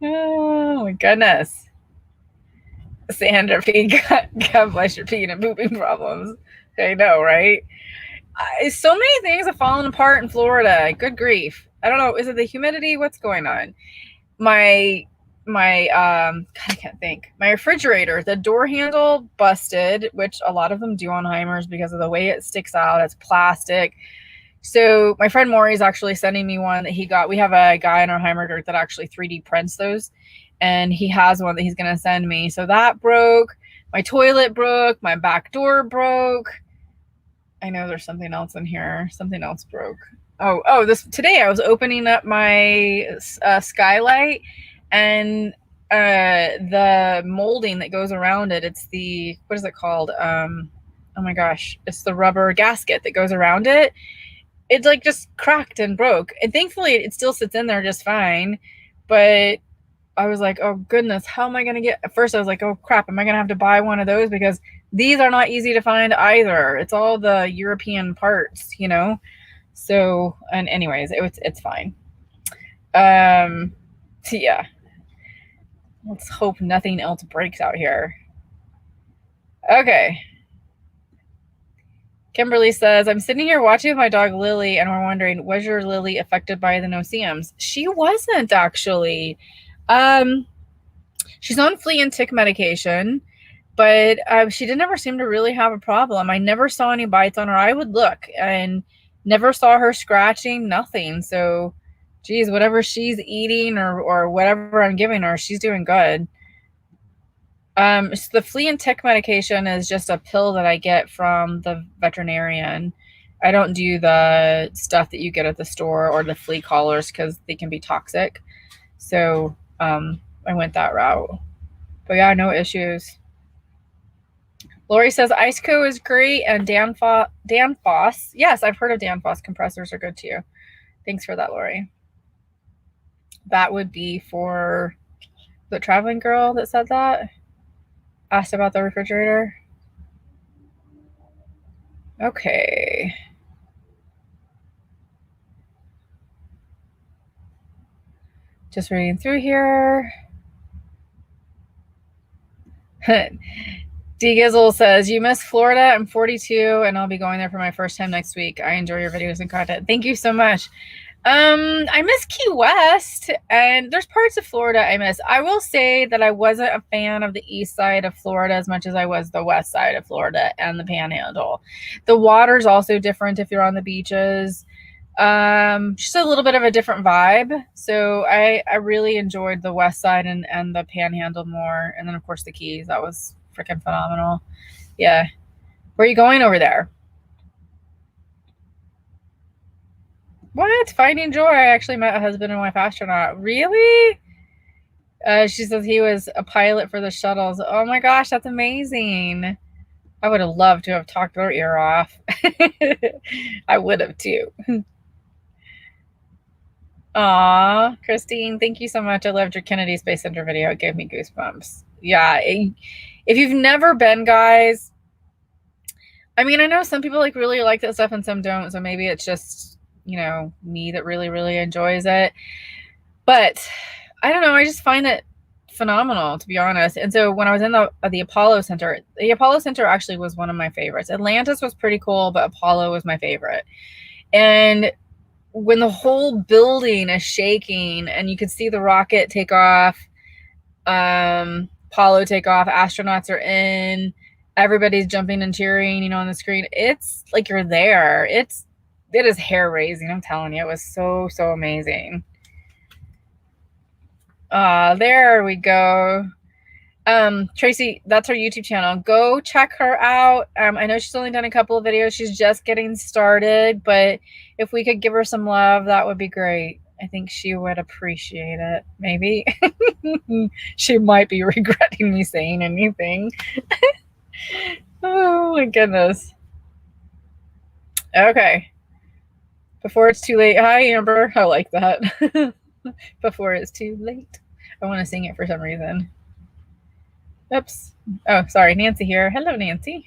Oh my goodness. Sandra P, God bless your pee and pooping problems. I know, right? So many things have fallen apart in Florida. Good grief. I don't know. Is it the humidity? What's going on? My God, I can't think. My refrigerator, the door handle busted, which a lot of them do on Hymer's because of the way it sticks out. It's plastic. So my friend Maury is actually sending me one that he got. We have a guy in our Hymer dirt that actually 3D prints those, and he has one that he's going to send me. So that broke. My toilet broke. My back door broke. I know there's something else in here. Something else broke. Oh, this today I was opening up my skylight, and the molding that goes around it, it's the, what is it called? Oh my gosh, it's the rubber gasket that goes around it. It's like just cracked and broke. And thankfully it still sits in there just fine. But I was like, oh goodness, how am I going to get, at first I was like, oh crap, am I going to have to buy one of those? Because these are not easy to find either. It's all the European parts, you know? So, and anyways, it's fine. So yeah, let's hope nothing else breaks out here. Okay. Kimberly says, I'm sitting here watching with my dog Lily, and we're wondering, was your Lily affected by the no-see-ums? She wasn't, actually. She's on flea and tick medication, but she didn't ever seem to really have a problem. I never saw any bites on her. I would look and never saw her scratching, nothing. So, geez, whatever she's eating or whatever I'm giving her, she's doing good. So the flea and tick medication is just a pill that I get from the veterinarian. I don't do the stuff that you get at the store or the flea collars because they can be toxic. So I went that route. But yeah, no issues. Lori says Iceco is great, and Danfoss. Yes, I've heard of Danfoss. Compressors are good too. Thanks for that, Lori. That would be for the traveling girl that said that. Asked about the refrigerator. Okay. Just reading through here. D Gizzle says, you miss Florida. I'm 42 and I'll be going there for my first time next week. I enjoy your videos and content. Thank you so much. I miss Key West, and there's parts of Florida I miss. I will say that I wasn't a fan of the east side of Florida as much as I was the west side of Florida and the Panhandle. The water's also different if you're on the beaches. Just a little bit of a different vibe. So I really enjoyed the west side and the Panhandle more. And then of course the Keys. That was freaking phenomenal. Yeah. Where are you going over there? What? Finding Joy. I actually met a husband and wife astronaut. Really? She says he was a pilot for the shuttles. Oh my gosh, that's amazing. I would have loved to have talked their ear off. I would have too. Aw, Christine, thank you so much. I loved your Kennedy Space Center video. It gave me goosebumps. Yeah. If you've never been, guys, I mean, I know some people like really like that stuff and some don't. So maybe it's just, you know, me that really, really enjoys it. But I don't know. I just find it phenomenal, to be honest. And so when I was in the Apollo Center actually was one of my favorites. Atlantis was pretty cool, but Apollo was my favorite. And when the whole building is shaking and you could see the rocket take off, Apollo take off, astronauts are in, everybody's jumping and cheering, you know, on the screen. It's like you're there. It is hair raising. I'm telling you, it was so, so amazing. There we go. Tracy, that's her YouTube channel. Go check her out. I know she's only done a couple of videos. She's just getting started, but if we could give her some love, that would be great. I think she would appreciate it. Maybe. She might be regretting me saying anything. Oh my goodness. Okay. Before it's too late. Hi, Amber. I like that. Before it's too late. I want to sing it for some reason. Oops. Oh, sorry. Nancy here. Hello, Nancy.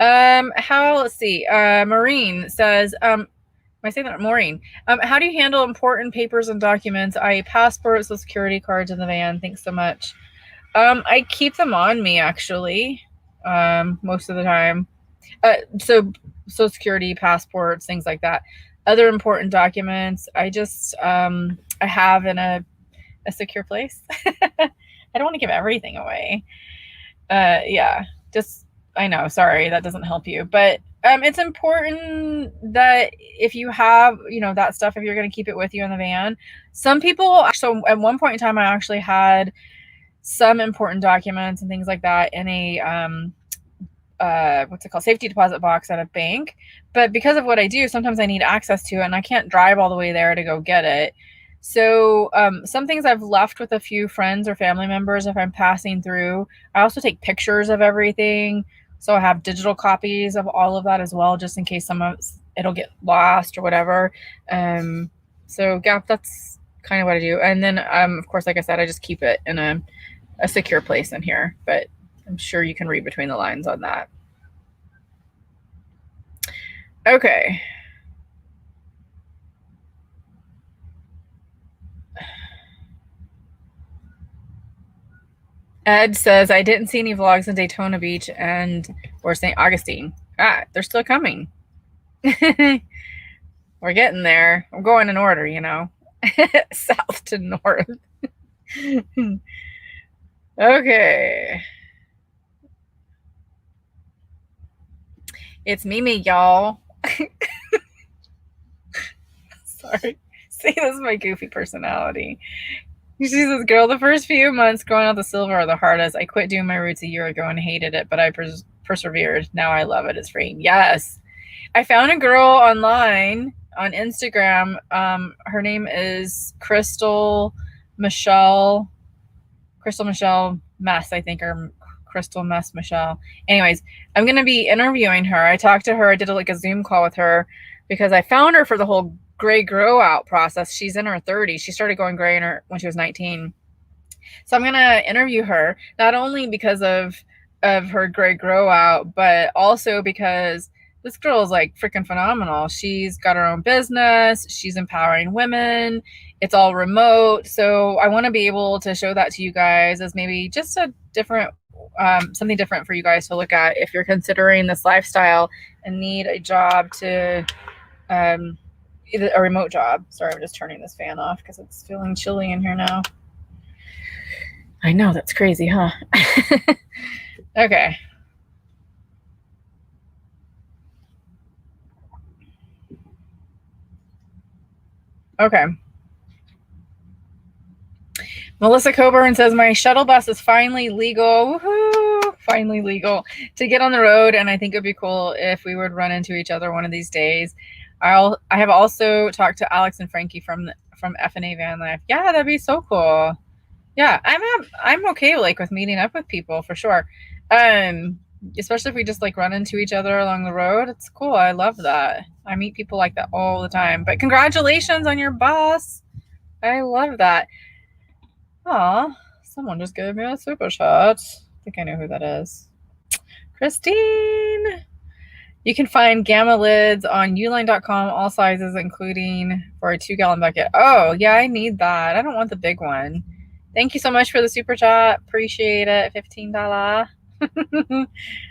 Let's see. Maureen says, am I saying that? Maureen. How do you handle important papers and documents, i.e. passports, social security cards in the van? Thanks so much. I keep them on me, actually, most of the time. So social security, passports, things like that. Other important documents, I just, I have in a secure place. I don't want to give everything away. Yeah, just, I know, sorry, that doesn't help you. But It's important that if you have, that stuff, if you're going to keep it with you in the van. Some people, so at one point in time, I actually had some important documents and things like that in a what's it called, safety deposit box at a bank. But because of what I do, sometimes I need access to it and I can't drive all the way there to go get it. So some things I've left with a few friends or family members if I'm passing through. I also take pictures of everything, so I have digital copies of all of that as well, just in case it'll get lost or whatever. So yeah, that's kind of what I do. And then of course, like I said, I just keep it in a secure place in here, but I'm sure you can read between the lines on that. Okay. Ed says, I didn't see any vlogs in Daytona Beach or St. Augustine. They're still coming. We're getting there. I'm going in order, south to north. Okay. It's Mimi, y'all. Sorry. See, this is my goofy personality. She says, girl, the first few months growing out the silver are the hardest. I quit doing my roots a year ago and hated it, but I persevered. Now I love it. It's free. Yes. I found a girl online on Instagram. Her name is Crystal Michelle Mess, I think, or Crystal Mess Michelle. Anyways, I'm going to be interviewing her. I talked to her. I did a Zoom call with her because I found her for the whole gray grow out process. She's in her 30s. She started going gray when she was 19. So I'm going to interview her, not only because of her gray grow out, but also because this girl is like freaking phenomenal. She's got her own business. She's empowering women. It's all remote. So I want to be able to show that to you guys as maybe just a different, something different for you guys to look at if you're considering this lifestyle and need a job to, either a remote job. Sorry, I'm just turning this fan off because it's feeling chilly in here now. I know, that's crazy, huh? Okay. Okay. Melissa Coburn says, my shuttle bus is finally legal. Woohoo! Finally legal to get on the road. And I think it'd be cool if we would run into each other one of these days. I have also talked to Alex and Frankie from F&A Van Life. Yeah, that'd be so cool. Yeah, I'm okay with meeting up with people for sure. Especially if we just run into each other along the road. It's cool. I love that. I meet people like that all the time. But congratulations on your bus. I love that. Aw, someone just gave me a super chat. I think I know who that is. Christine. You can find Gamma lids on uline.com, all sizes, including for a 2-gallon bucket. Oh, yeah, I need that. I don't want the big one. Thank you so much for the super chat. Appreciate it. $15.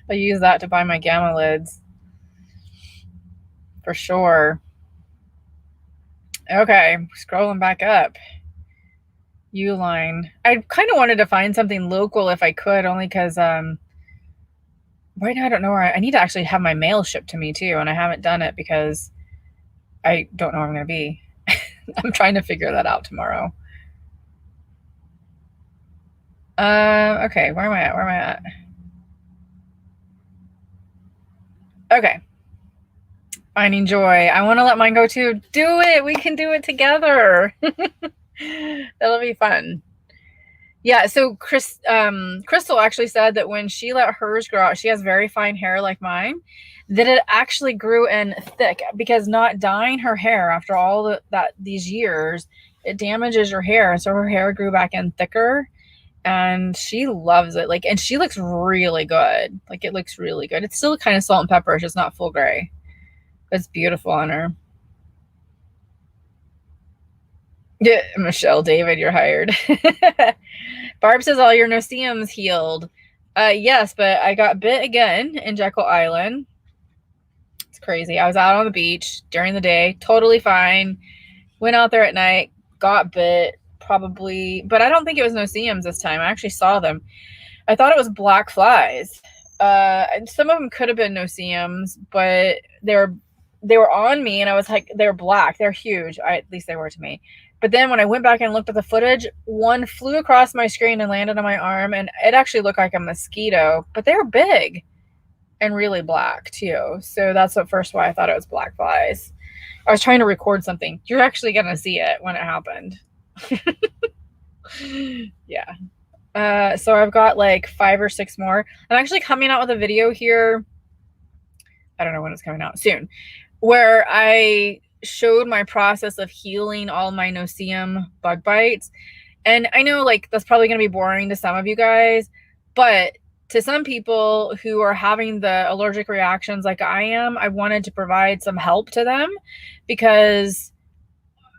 I'll use that to buy my Gamma lids. For sure. Okay, scrolling back up. Uline. I kind of wanted to find something local if I could, only because right now I don't know where I need to actually have my mail shipped to me too, and I haven't done it because I don't know where I'm going to be. I'm trying to figure that out tomorrow. Okay, where am I at? Okay. Finding joy. I want to let mine go too. Do it. We can do it together. That'll be fun. Yeah, so Crystal actually said that when she let hers grow out, she has very fine hair like mine, that it actually grew in thick because not dyeing her hair after all these years, it damages your hair. So her hair grew back in thicker and she loves it. And she looks really good. It looks really good. It's still kind of salt and pepper. It's just not full gray. It's beautiful on her. Yeah, Michelle David, you're hired. Barb says all your no-see-ums healed. Yes, but I got bit again in Jekyll Island. It's crazy. I was out on the beach during the day, totally fine. Went out there at night, got bit, probably, but I don't think it was no-see-ums this time. I actually saw them. I thought it was black flies. Some of them could have been no-see-ums, but they were on me, and I was like, they're black, they're huge. At least they were to me. But then when I went back and looked at the footage, one flew across my screen and landed on my arm, and it actually looked like a mosquito, but they were big and really black too. So that's at first why I thought it was black flies. I was trying to record something. You're actually gonna see it when it happened. Yeah. So I've got like 5 or 6 more. I'm actually coming out with a video here. I don't know when it's coming out, soon, where I showed my process of healing all my no-see-um bug bites. And I know like that's probably going to be boring to some of you guys, but to some people who are having the allergic reactions like I am, I wanted to provide some help to them, because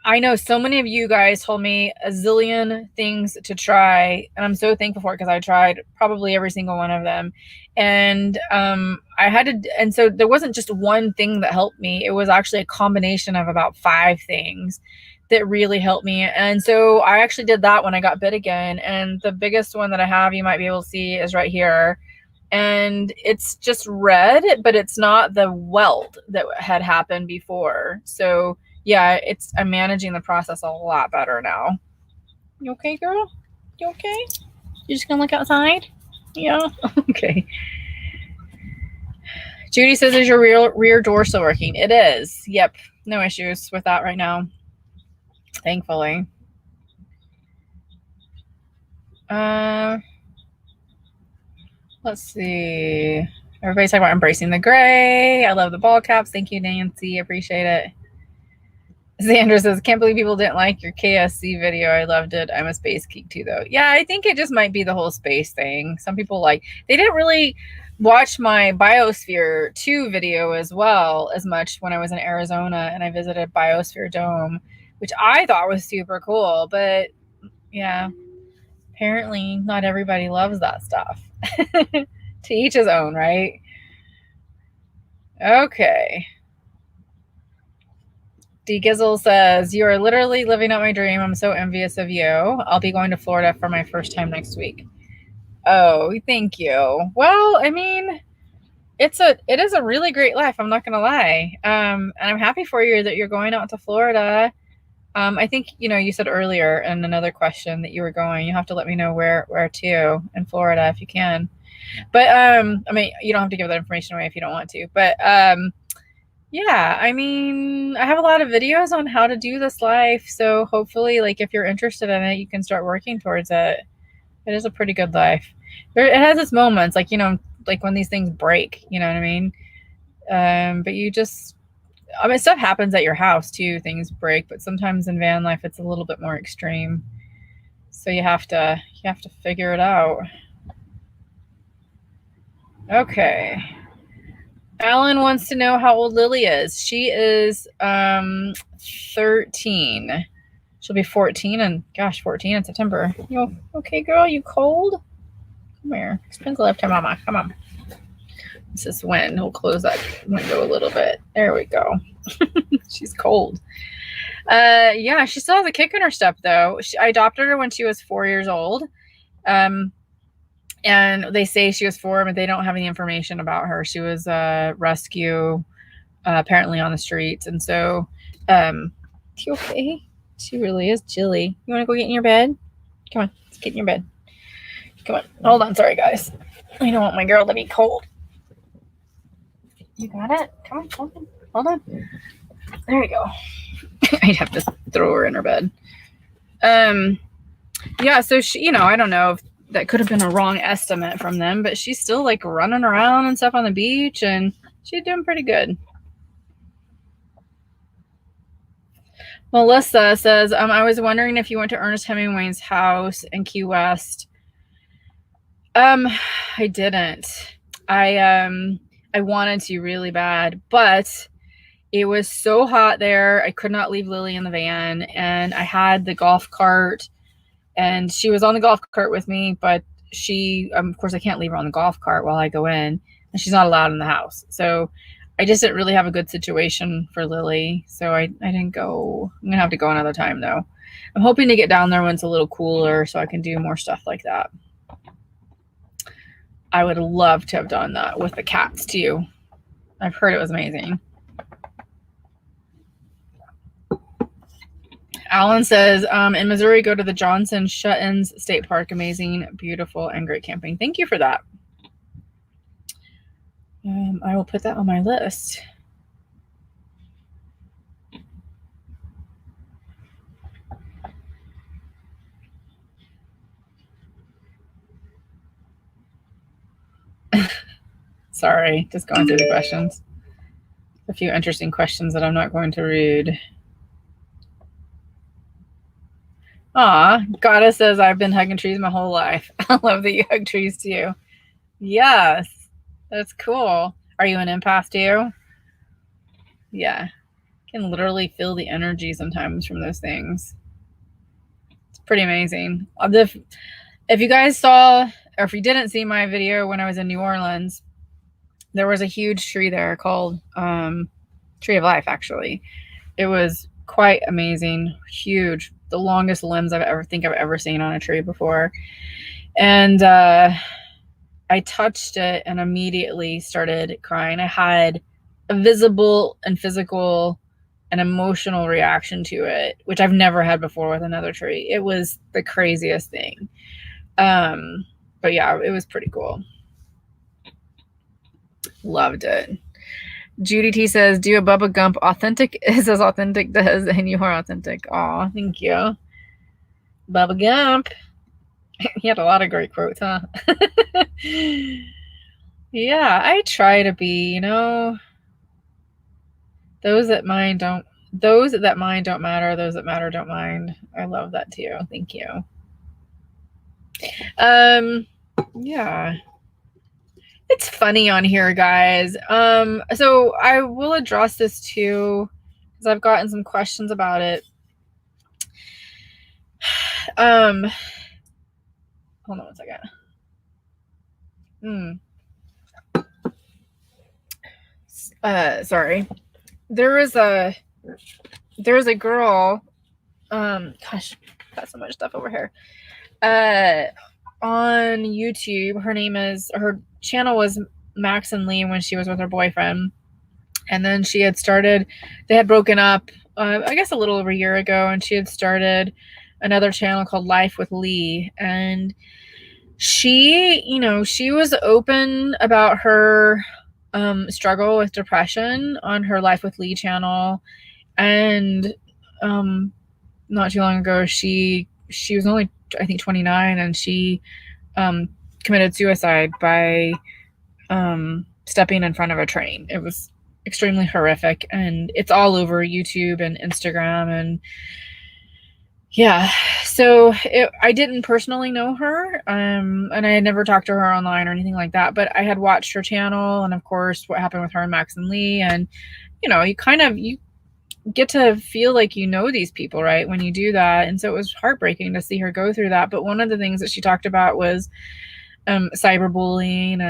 I know so many of you guys told me a zillion things to try, and I'm so thankful for it, because I tried probably every single one of them. And and so there wasn't just one thing that helped me. It was actually a combination of about 5 things that really helped me. And so I actually did that when I got bit again. And the biggest one that I have, you might be able to see, is right here. And it's just red, but it's not the welt that had happened before. So yeah, I'm managing the process a lot better now. You okay, girl? You okay? You just gonna look outside? Yeah. Okay. Judy says, is your rear door still working? It is. Yep. No issues with that right now, thankfully. Let's see. Everybody's talking about embracing the gray. I love the ball caps. Thank you, Nancy. Appreciate it. Xander says, can't believe people didn't like your KSC video. I loved it. I'm a space geek too, though. Yeah, I think it just might be the whole space thing. Some people they didn't really watch my Biosphere 2 video as well as much when I was in Arizona and I visited Biosphere Dome, which I thought was super cool. But yeah, apparently not everybody loves that stuff. To each his own, right? Okay. D Gizzle says, you are literally living out my dream. I'm so envious of you. I'll be going to Florida for my first time next week. Oh, thank you. Well, I mean, it is a really great life. I'm not going to lie. And I'm happy for you that you're going out to Florida. I think, you said earlier in another question that you were going. You have to let me know where to in Florida if you can. But, I mean, you don't have to give that information away if you don't want to. But, yeah, I mean, I have a lot of videos on how to do this life. So hopefully, like, if you're interested in it, you can start working towards it. It is a pretty good life. It has its moments, like, like when these things break, you know what I mean? But you just, I mean, stuff happens at your house too. Things break, but sometimes in van life, it's a little bit more extreme. So you have to figure it out. Okay. Alan wants to know how old Lily is. She is 13. She'll be 14 and 14 in September. You okay, girl? You cold? Come here. Spend the lifetime, mama. Come on. This is wind. We'll close that window a little bit. There we go. She's cold. Yeah, she still has a kick in her step though. I adopted her when she was 4 years old. And they say she was 4, but they don't have any information about her. She was a rescue, apparently on the streets. And so, you okay? She really is chilly. You want to go get in your bed? Come on, let's get in your bed. Come on. Hold on. Sorry, guys. I don't want my girl to be cold. You got it? Come on. Hold on. There you go. I'd have to throw her in her bed. Yeah, so she, I don't know if that could have been a wrong estimate from them, but she's still like running around and stuff on the beach, and she's doing pretty good. Melissa says, I was wondering if you went to Ernest Hemingway's house in Key West. I didn't. I wanted to really bad, but it was so hot there. I could not leave Lily in the van, and I had the golf cart, and she was on the golf cart with me, but she, of course, I can't leave her on the golf cart while I go in, and she's not allowed in the house. So I just didn't really have a good situation for Lily. So I didn't go. I'm going to have to go another time, though. I'm hoping to get down there when it's a little cooler so I can do more stuff like that. I would love to have done that with the cats too. I've heard it was amazing. Alan says, in Missouri, go to the Johnson Shut-ins State Park. Amazing, beautiful, and great camping. Thank you for that. I will put that on my list. Sorry, just going through the questions. A few interesting questions that I'm not going to read. Goddess says, I've been hugging trees my whole life. I love that you hug trees too. Yes, that's cool. Are you an empath too? Yeah. Can literally feel the energy sometimes from those things. It's pretty amazing. If you guys saw, or if you didn't see my video when I was in New Orleans, there was a huge tree there called Tree of Life, actually. It was quite amazing, huge, the longest limbs I've ever seen on a tree before. And I touched it and immediately started crying. I had a visible and physical and emotional reaction to it, which I've never had before with another tree. It was the craziest thing. But yeah, it was pretty cool. Loved it. Judy T says, do a Bubba Gump. Authentic is as authentic does, and you are authentic. Aw, thank you. Bubba Gump. He had a lot of great quotes, huh? Yeah, I try to be, you know, those that mind don't matter, those that matter don't mind. I love that too. Thank you. Yeah. It's funny on here, guys. So I will address this too, because I've gotten some questions about it. Hold on one second. Sorry. There was a girl. Gosh, got so much stuff over here. On YouTube, her channel was Max and Lee when she was with her boyfriend, and then they had broken up I guess a little over a year ago, and she had started another channel called Life with Lee, and she was open about her struggle with depression on her Life with Lee channel. And not too long ago, she was only, I think, 29, and she committed suicide by stepping in front of a train. It was extremely horrific, and it's all over YouTube and Instagram. And yeah, so I didn't personally know her, and I had never talked to her online or anything like that, but I had watched her channel, and of course what happened with her and Max and Lee, and you get to feel like you know these people, right, when you do that. And so it was heartbreaking to see her go through that. But one of the things that she talked about was cyberbullying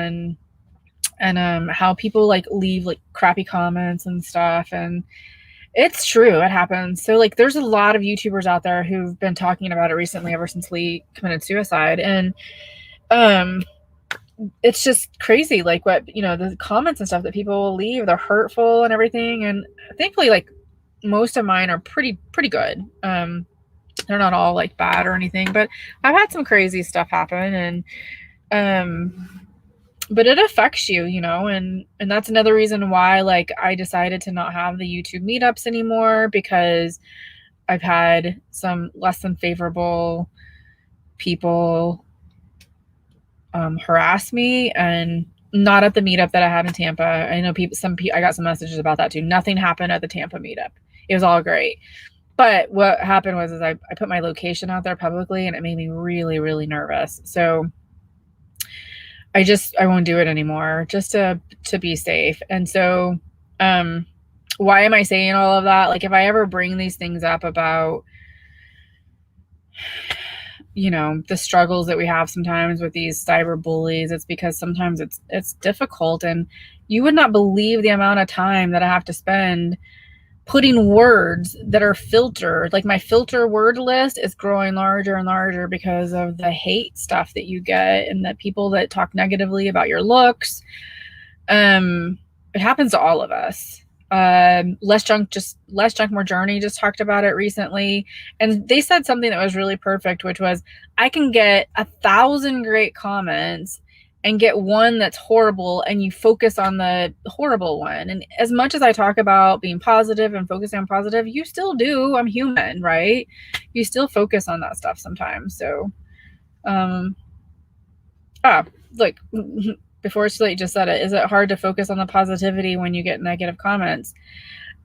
and how people like leave like crappy comments and stuff. And it's true, it happens. So like there's a lot of YouTubers out there who've been talking about it recently, ever since Lee committed suicide. And it's just crazy, like what, the comments and stuff that people will leave, they're hurtful and everything. And thankfully, like, most of mine are pretty good. They're not all like bad or anything, but I've had some crazy stuff happen, and but it affects you, and that's another reason why, like, I decided to not have the YouTube meetups anymore, because I've had some less than favorable people harass me, and not at the meetup that I had in Tampa. I know I got some messages about that too. Nothing happened at the Tampa meetup. It was all great. But what happened was I put my location out there publicly, and it made me really, really nervous. So I won't do it anymore, just to be safe. And so why am I saying all of that? Like, if I ever bring these things up about, the struggles that we have sometimes with these cyber bullies, it's because sometimes it's difficult, and you would not believe the amount of time that I have to spend putting words that are filtered. Like my filter word list is growing larger and larger because of the hate stuff that you get and the people that talk negatively about your looks. It happens to all of us. Less junk, more journey just talked about it recently, and they said something that was really perfect, which was, I can get 1,000 great comments and get one that's horrible, and you focus on the horrible one. And as much as I talk about being positive and focusing on positive, you still do. I'm human, right? You still focus on that stuff sometimes. So look, before it's too late, just said it. Is it hard to focus on the positivity when you get negative comments?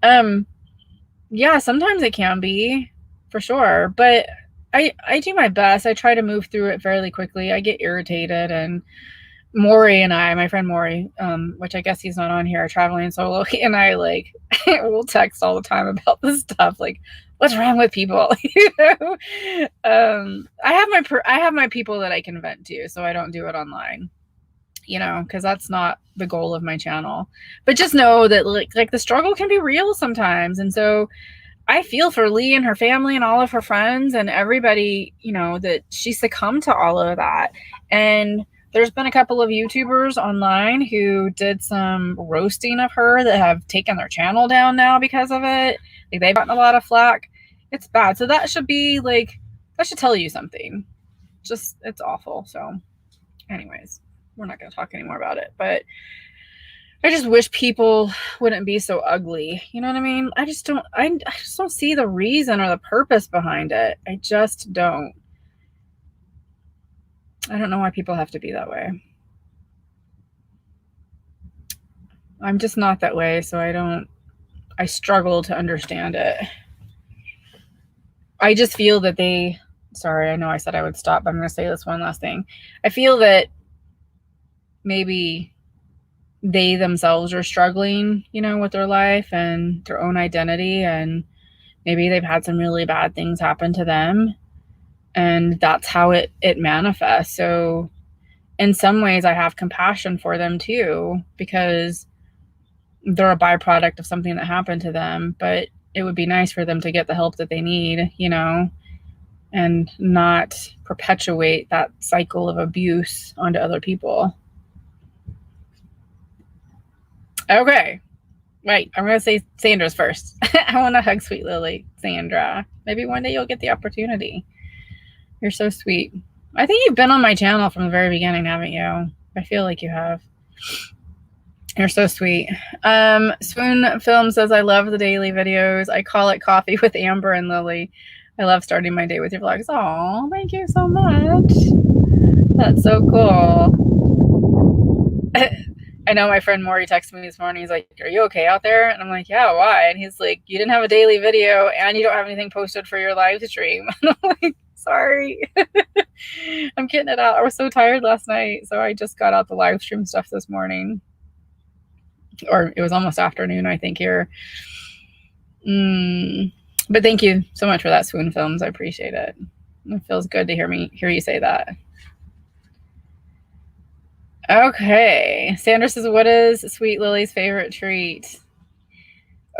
Yeah, sometimes it can be, for sure. But I do my best. I try to move through it fairly quickly. I get irritated, and Maury and I, my friend Maury, which I guess he's not on here, traveling solo, he and I like we'll text all the time about this stuff. Like, what's wrong with people? You know? I have my people that I can vent to, so I don't do it online. You know, because that's not the goal of my channel. But just know that like the struggle can be real sometimes, and so I feel for Lee and her family and all of her friends and everybody, you know, that she succumbed to all of that. And there's been a couple of YouTubers online who did some roasting of her that have taken their channel down now because of it. Like, they've gotten a lot of flack. It's bad. So that should be like, that should tell you something. Just, it's awful. So anyways, we're not going to talk anymore about it, but I just wish people wouldn't be so ugly. You know what I mean? I just don't see the reason or the purpose behind it. I just don't. I don't know why people have to be that way. I'm just not that way, so I struggle to understand it. I just feel that sorry, I know I said I would stop, but I'm going to say this one last thing. I feel that maybe they themselves are struggling, you know, with their life and their own identity, and maybe they've had some really bad things happen to them, and that's how it manifests. So in some ways I have compassion for them too, because they're a byproduct of something that happened to them, but it would be nice for them to get the help that they need, you know, and not perpetuate that cycle of abuse onto other people. Okay. Right. I'm going to say Sandra's first. I want to hug sweet Lily, Sandra. Maybe one day you'll get the opportunity. You're so sweet. I think you've been on my channel from the very beginning, haven't you? I feel like you have. You're so sweet. Swoon Film says, I love the daily videos. I call it Coffee with Amber and Lily. I love starting my day with your vlogs. Oh, thank you so much. That's so cool. I know my friend Maury texted me this morning. He's like, are you okay out there? And I'm like, yeah, why? And he's like, you didn't have a daily video and you don't have anything posted for your live stream. And I'm like, sorry. I'm getting it out. I was so tired last night, so I just got out the live stream stuff this morning. Or it was almost afternoon, I think, here. But thank you so much for that, Swoon Films. I appreciate it. It feels good to hear you say that. Okay. Sandra says, what is Sweet Lily's favorite treat?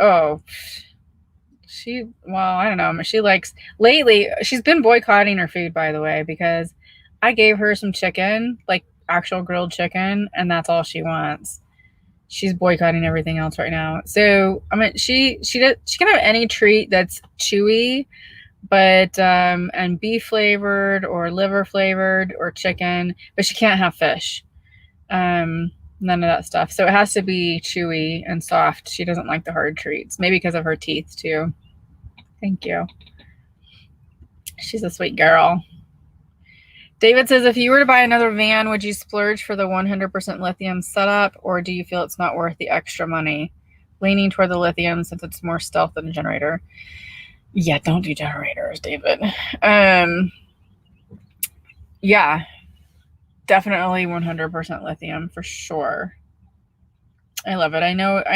Oh, well, I don't know. Lately, she's been boycotting her food, by the way, because I gave her some chicken, like actual grilled chicken, and that's all she wants. She's boycotting everything else right now. So, I mean, she can have any treat that's chewy, but, and beef flavored or liver flavored or chicken, but she can't have fish. None of that stuff. So it has to be chewy and soft. She doesn't like the hard treats, maybe because of her teeth too. Thank you. She's a sweet girl. David says, if you were to buy another van, would you splurge for the 100% lithium setup, or do you feel it's not worth the extra money? Leaning toward the lithium since it's more stealth than a generator. Yeah, don't do generators, David. Yeah, definitely 100% lithium for sure. I love it. I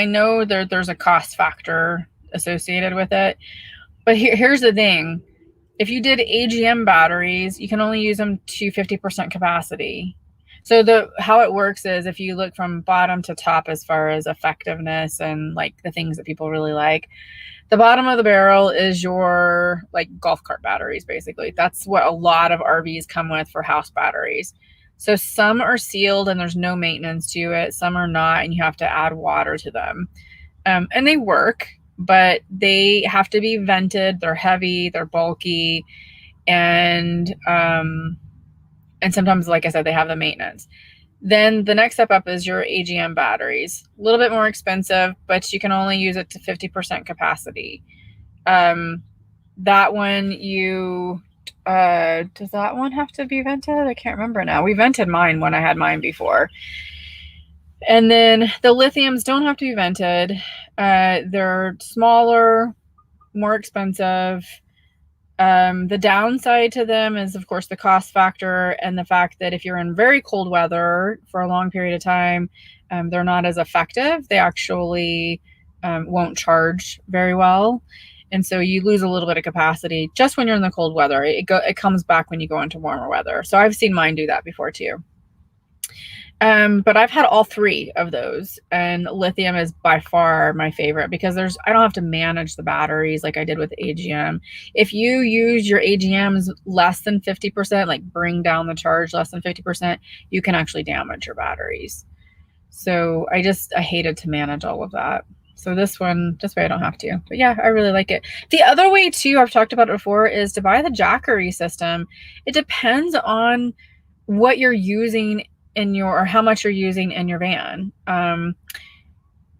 know there's a cost factor associated with it, but here's the thing. If you did AGM batteries, you can only use them to 50% capacity. So how it works is, if you look from bottom to top as far as effectiveness and like the things that people really like, The bottom of the barrel is your like golf cart batteries, basically. That's what a lot of RVs come with for house batteries. So some are sealed and there's no maintenance to it. Some are not, and you have to add water to them. And they work, but they have to be vented. They're heavy, they're bulky, and sometimes, like I said, they have the maintenance. Then the next step up is your AGM batteries. A little bit more expensive, but you can only use it to 50% capacity. That one does that one have to be vented? I can't remember now. We vented mine when I had mine before. And then the lithiums don't have to be vented. They're smaller, more expensive. The downside to them is, of course, the cost factor and the fact that if you're in very cold weather for a long period of time, they're not as effective. They actually won't charge very well. And so you lose a little bit of capacity just when you're in the cold weather. It comes back when you go into warmer weather. So I've seen mine do that before too. But I've had all three of those, and lithium is by far my favorite because I don't have to manage the batteries like I did with AGM. If you use your AGMs less than 50%, like bring down the charge less than 50%, you can actually damage your batteries. So I hated to manage all of that. So this way I don't have to. But yeah, I really like it. The other way too, I've talked about it before, is to buy the Jackery system. It depends on what you're using or how much you're using in your van. The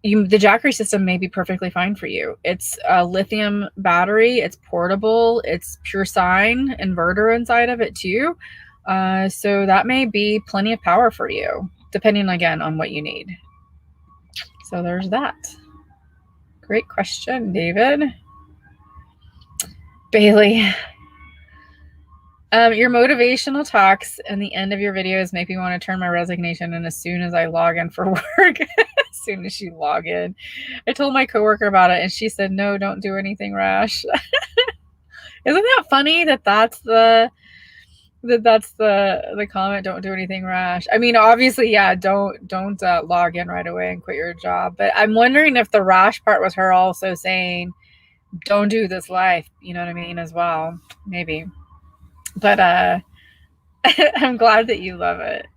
Jackery system may be perfectly fine for you. It's a lithium battery. It's portable. It's pure sine inverter inside of it too. So that may be plenty of power for you, depending again on what you need. So there's that. Great question, David. Bailey. Your motivational talks and the end of your videos make me want to turn my resignation in as soon as I log in for work. As soon as you log in. I told my coworker about it and she said, no, don't do anything rash. Isn't that funny that's the comment, don't do anything rash. I mean, obviously, yeah, don't log in right away and quit your job. But I'm wondering if the rash part was her also saying, don't do this life, you know what I mean, as well. Maybe. But I'm glad that you love it.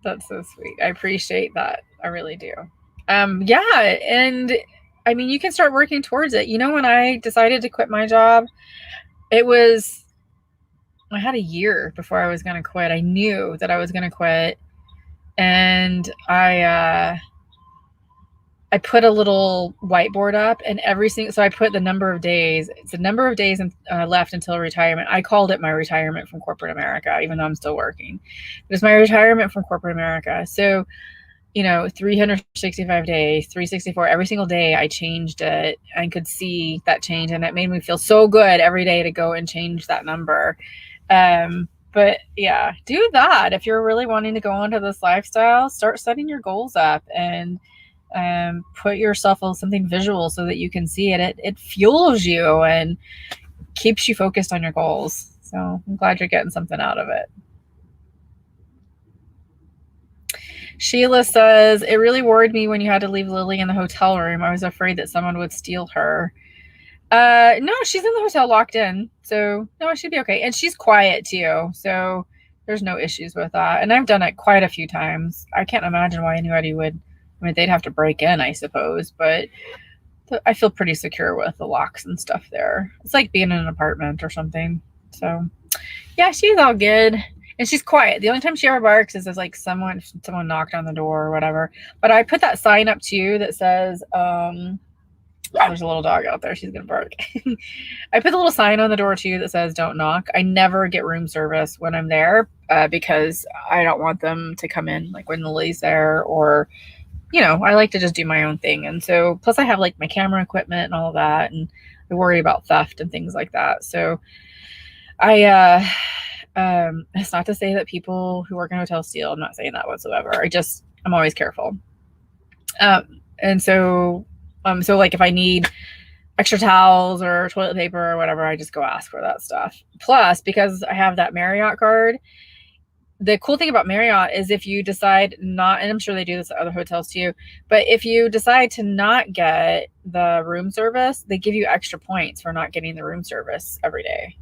That's so sweet. I appreciate that. I really do. Yeah, and I mean, you can start working towards it. You know, when I decided to quit my job, I had a year before I was going to quit. I knew that I was going to quit, and I put a little whiteboard up, and so I put the number of days. It's the number of days left until retirement. I called it my retirement from corporate America, even though I'm still working. It was my retirement from corporate America. So, 365 days, 364, every single day I changed it and could see that change. And it made me feel so good every day to go and change that number. But yeah, do that. If you're really wanting to go into this lifestyle, start setting your goals up and put yourself on something visual so that you can see it. It fuels you and keeps you focused on your goals. So I'm glad you're getting something out of it. Sheila says, it really worried me when you had to leave Lily in the hotel room. I was afraid that someone would steal her. No, she's in the hotel locked in. So no, it should be okay. And she's quiet too. So there's no issues with that. And I've done it quite a few times. I can't imagine why anybody would. I mean, they'd have to break in, I suppose, but I feel pretty secure with the locks and stuff there. It's like being in an apartment or something. So yeah, she's all good. And she's quiet. The only time she ever barks is like someone knocked on the door or whatever. But I put that sign up too that says, there's a little dog out there. She's going to bark. I put a little sign on the door too that says, don't knock. I never get room service when I'm there because I don't want them to come in like when Lily's there, or I like to just do my own thing. And so, plus I have like my camera equipment and all of that, and I worry about theft and things like that. So it's not to say that people who work in hotels steal. I'm not saying that whatsoever. I'm always careful. And so like if I need extra towels or toilet paper or whatever, I just go ask for that stuff. Plus, because I have that Marriott card, the cool thing about Marriott is if you decide not, and I'm sure they do this at other hotels too, but if you decide to not get the room service, they give you extra points for not getting the room service every day.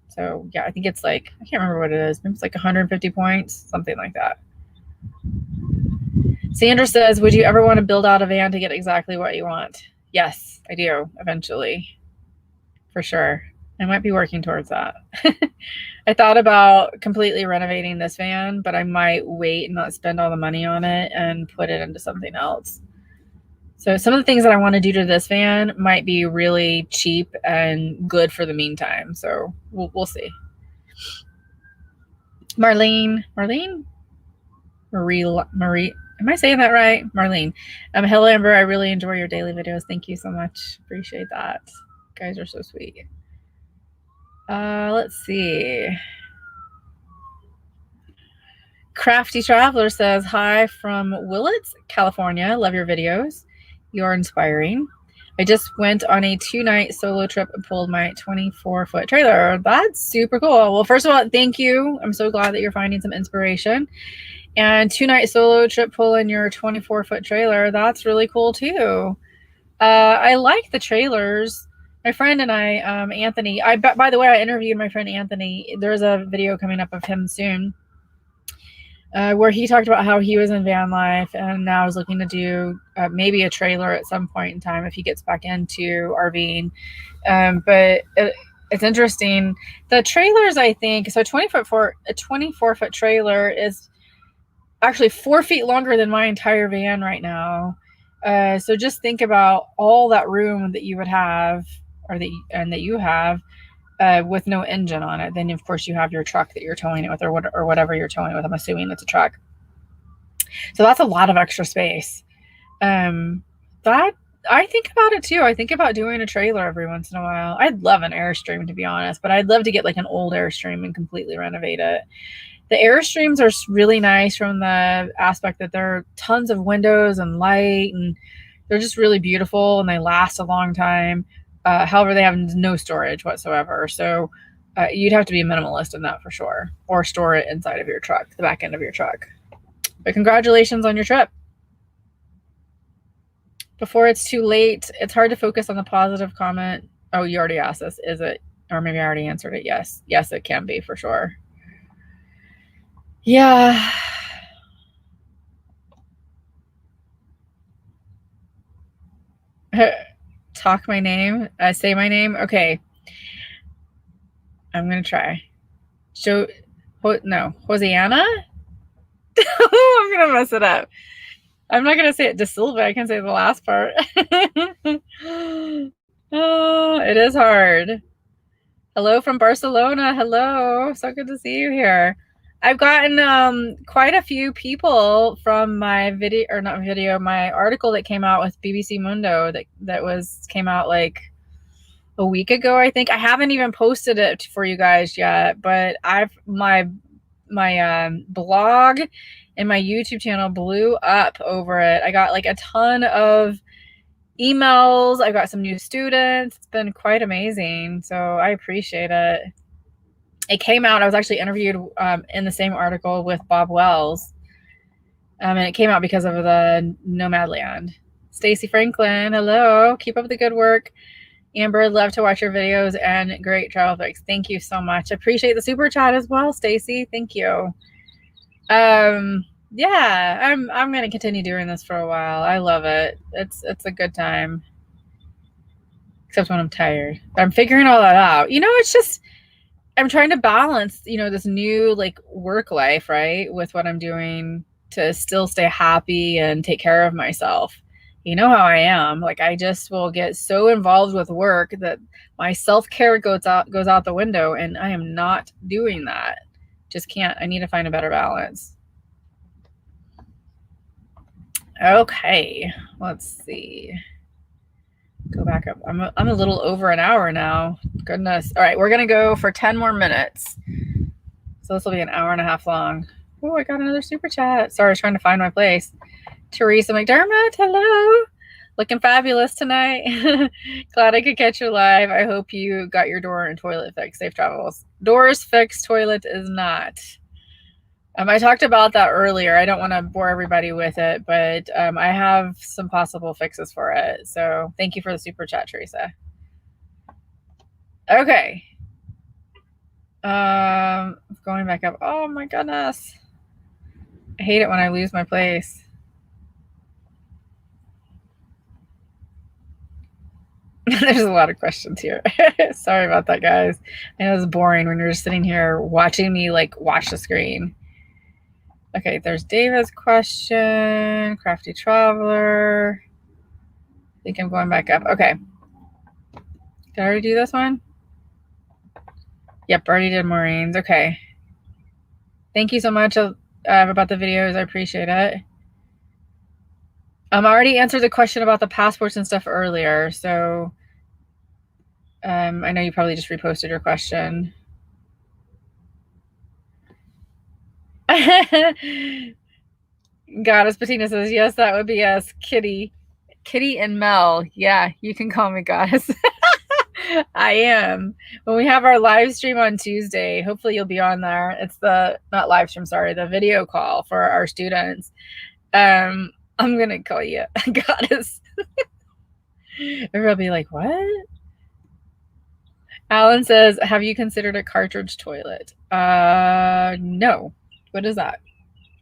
So yeah, I think it's like, I can't remember what it is. Maybe it's like 150 points, something like that. Sandra says, would you ever want to build out a van to get exactly what you want? Yes, I do, eventually. For sure. I might be working towards that. I thought about completely renovating this van, but I might wait and not spend all the money on it and put it into something else. So some of the things that I want to do to this van might be really cheap and good for the meantime. So we'll see. Marie, am I saying that right? Marlene. Hello, Amber. I really enjoy your daily videos. Thank you so much. Appreciate that. You guys are so sweet. Let's see. Crafty Traveler says, hi from Willits, California. Love your videos. You're inspiring. I just went on a 2-night solo trip and pulled my 24-foot trailer. That's super cool. Well, first of all, thank you. I'm so glad that you're finding some inspiration. And 2-night solo trip pulling your 24-foot trailer. That's really cool too. I like the trailers. My friend and I, Anthony, by the way, I interviewed my friend Anthony. There's a video coming up of him soon. Where he talked about how he was in van life and now is looking to do maybe a trailer at some point in time if he gets back into RVing. But it's interesting. The trailers, I think, so a 24-foot trailer is actually 4 feet longer than my entire van right now. So just think about all that room that you would have, that you have. With no engine on it. Then of course you have your truck that you're towing it with, or whatever you're towing it with. I'm assuming it's a truck. So that's a lot of extra space. That I think about it too. I think about doing a trailer every once in a while. I'd love an Airstream, to be honest, but I'd love to get like an old Airstream and completely renovate it. The Airstreams are really nice from the aspect that there are tons of windows and light, and they're just really beautiful and they last a long time. However, they have no storage whatsoever. So you'd have to be a minimalist in that for sure, or store it inside of your truck, the back end of your truck. But congratulations on your trip. Before it's too late, it's hard to focus on the positive comment. Oh, you already asked this. Is it? Or maybe I already answered it. Yes. Yes, it can be for sure. Yeah. Talk my name. Say my name. Okay. I'm going to try. Hosanna? I'm going to mess it up. I'm not going to say it De Silva. I can say the last part. Oh, it is hard. Hello from Barcelona. Hello. So good to see you here. I've gotten quite a few people from my my article that came out with BBC Mundo that came out like a week ago, I think. I haven't even posted it for you guys yet, but my blog and my YouTube channel blew up over it. I got like a ton of emails. I got some new students. It's been quite amazing. So I appreciate it. It came out, I was actually interviewed in the same article with Bob Wells. And it came out because of the Nomadland. Stacy Franklin, hello. Keep up the good work. Amber, love to watch your videos and great travel pics. Thank you so much. I appreciate the super chat as well, Stacy. Thank you. Yeah, I'm going to continue doing this for a while. I love it. It's a good time. Except when I'm tired. I'm figuring all that out. It's just, I'm trying to balance, this new like work life, right, with what I'm doing to still stay happy and take care of myself. You know how I am. Like, I just will get so involved with work that my self-care goes out the window, and I am not doing that. Just can't. I need to find a better balance. Okay, let's see. Go back up. I'm a little over an hour now. Goodness. All right, we're gonna go for 10 more minutes. So this will be an hour and a half long. Oh, I got another super chat. Sorry, I was trying to find my place. Teresa McDermott, hello. Looking fabulous tonight. Glad I could catch you live. I hope you got your door and toilet fixed. Safe travels. Doors fixed, toilet is not. I talked about that earlier. I don't want to bore everybody with it, but I have some possible fixes for it. So thank you for the super chat, Teresa. Okay. Going back up. Oh my goodness. I hate it when I lose my place. There's a lot of questions here. Sorry about that, guys. I know it's boring when you're just sitting here watching me like watch the screen. Okay, there's David's question. Crafty Traveler. I think I'm going back up. Okay. Did I already do this one? Yep, already did Maureen's. Okay. Thank you so much about the videos. I appreciate it. I already answered the question about the passports and stuff earlier, so I know you probably just reposted your question. Goddess Patina says, yes, that would be us, Kitty. Kitty and Mel. Yeah, you can call me Goddess. I am. When we have our live stream on Tuesday, hopefully you'll be on there. It's the, not live stream, sorry, the video call for our students. I'm going to call you Goddess. Everybody will be like, what? Alan says, have you considered a cartridge toilet? No. What is that?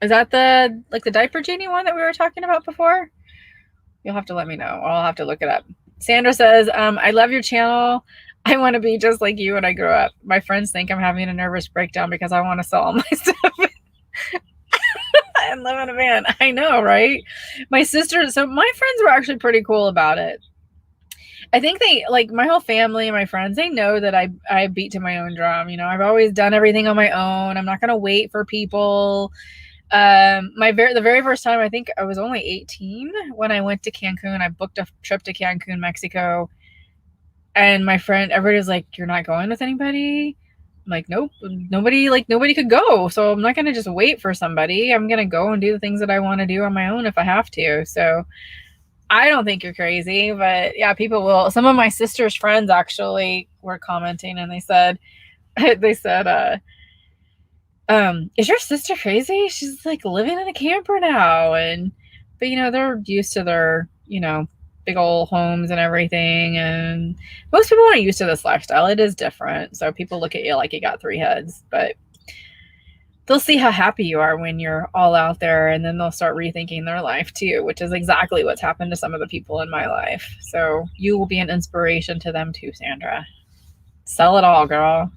Is that the diaper genie one that we were talking about before? You'll have to let me know. I'll have to look it up. Sandra says, I love your channel. I want to be just like you when I grow up. My friends think I'm having a nervous breakdown because I want to sell all my stuff and live in a van. I know, right? My sister, so my friends were actually pretty cool about it. I think they, like, my whole family, my friends, they know that I beat to my own drum. You know, I've always done everything on my own. I'm not going to wait for people. The very first time, I think I was only 18 when I went to Cancun. I booked a trip to Cancun, Mexico. And my friend, everybody was like, you're not going with anybody? I'm like, nope, nobody could go. So I'm not going to just wait for somebody. I'm going to go and do the things that I want to do on my own if I have to. So I don't think you're crazy, but yeah, people will. Some of my sister's friends actually were commenting and they said, is your sister crazy? She's like living in a camper now. But you know, they're used to their, you know, big old homes and everything. And most people aren't used to this lifestyle. It is different. So people look at you like you got three heads, but they'll see how happy you are when you're all out there, and then they'll start rethinking their life too, which is exactly what's happened to some of the people in my life. So you will be an inspiration to them too, Sandra. Sell it all, girl.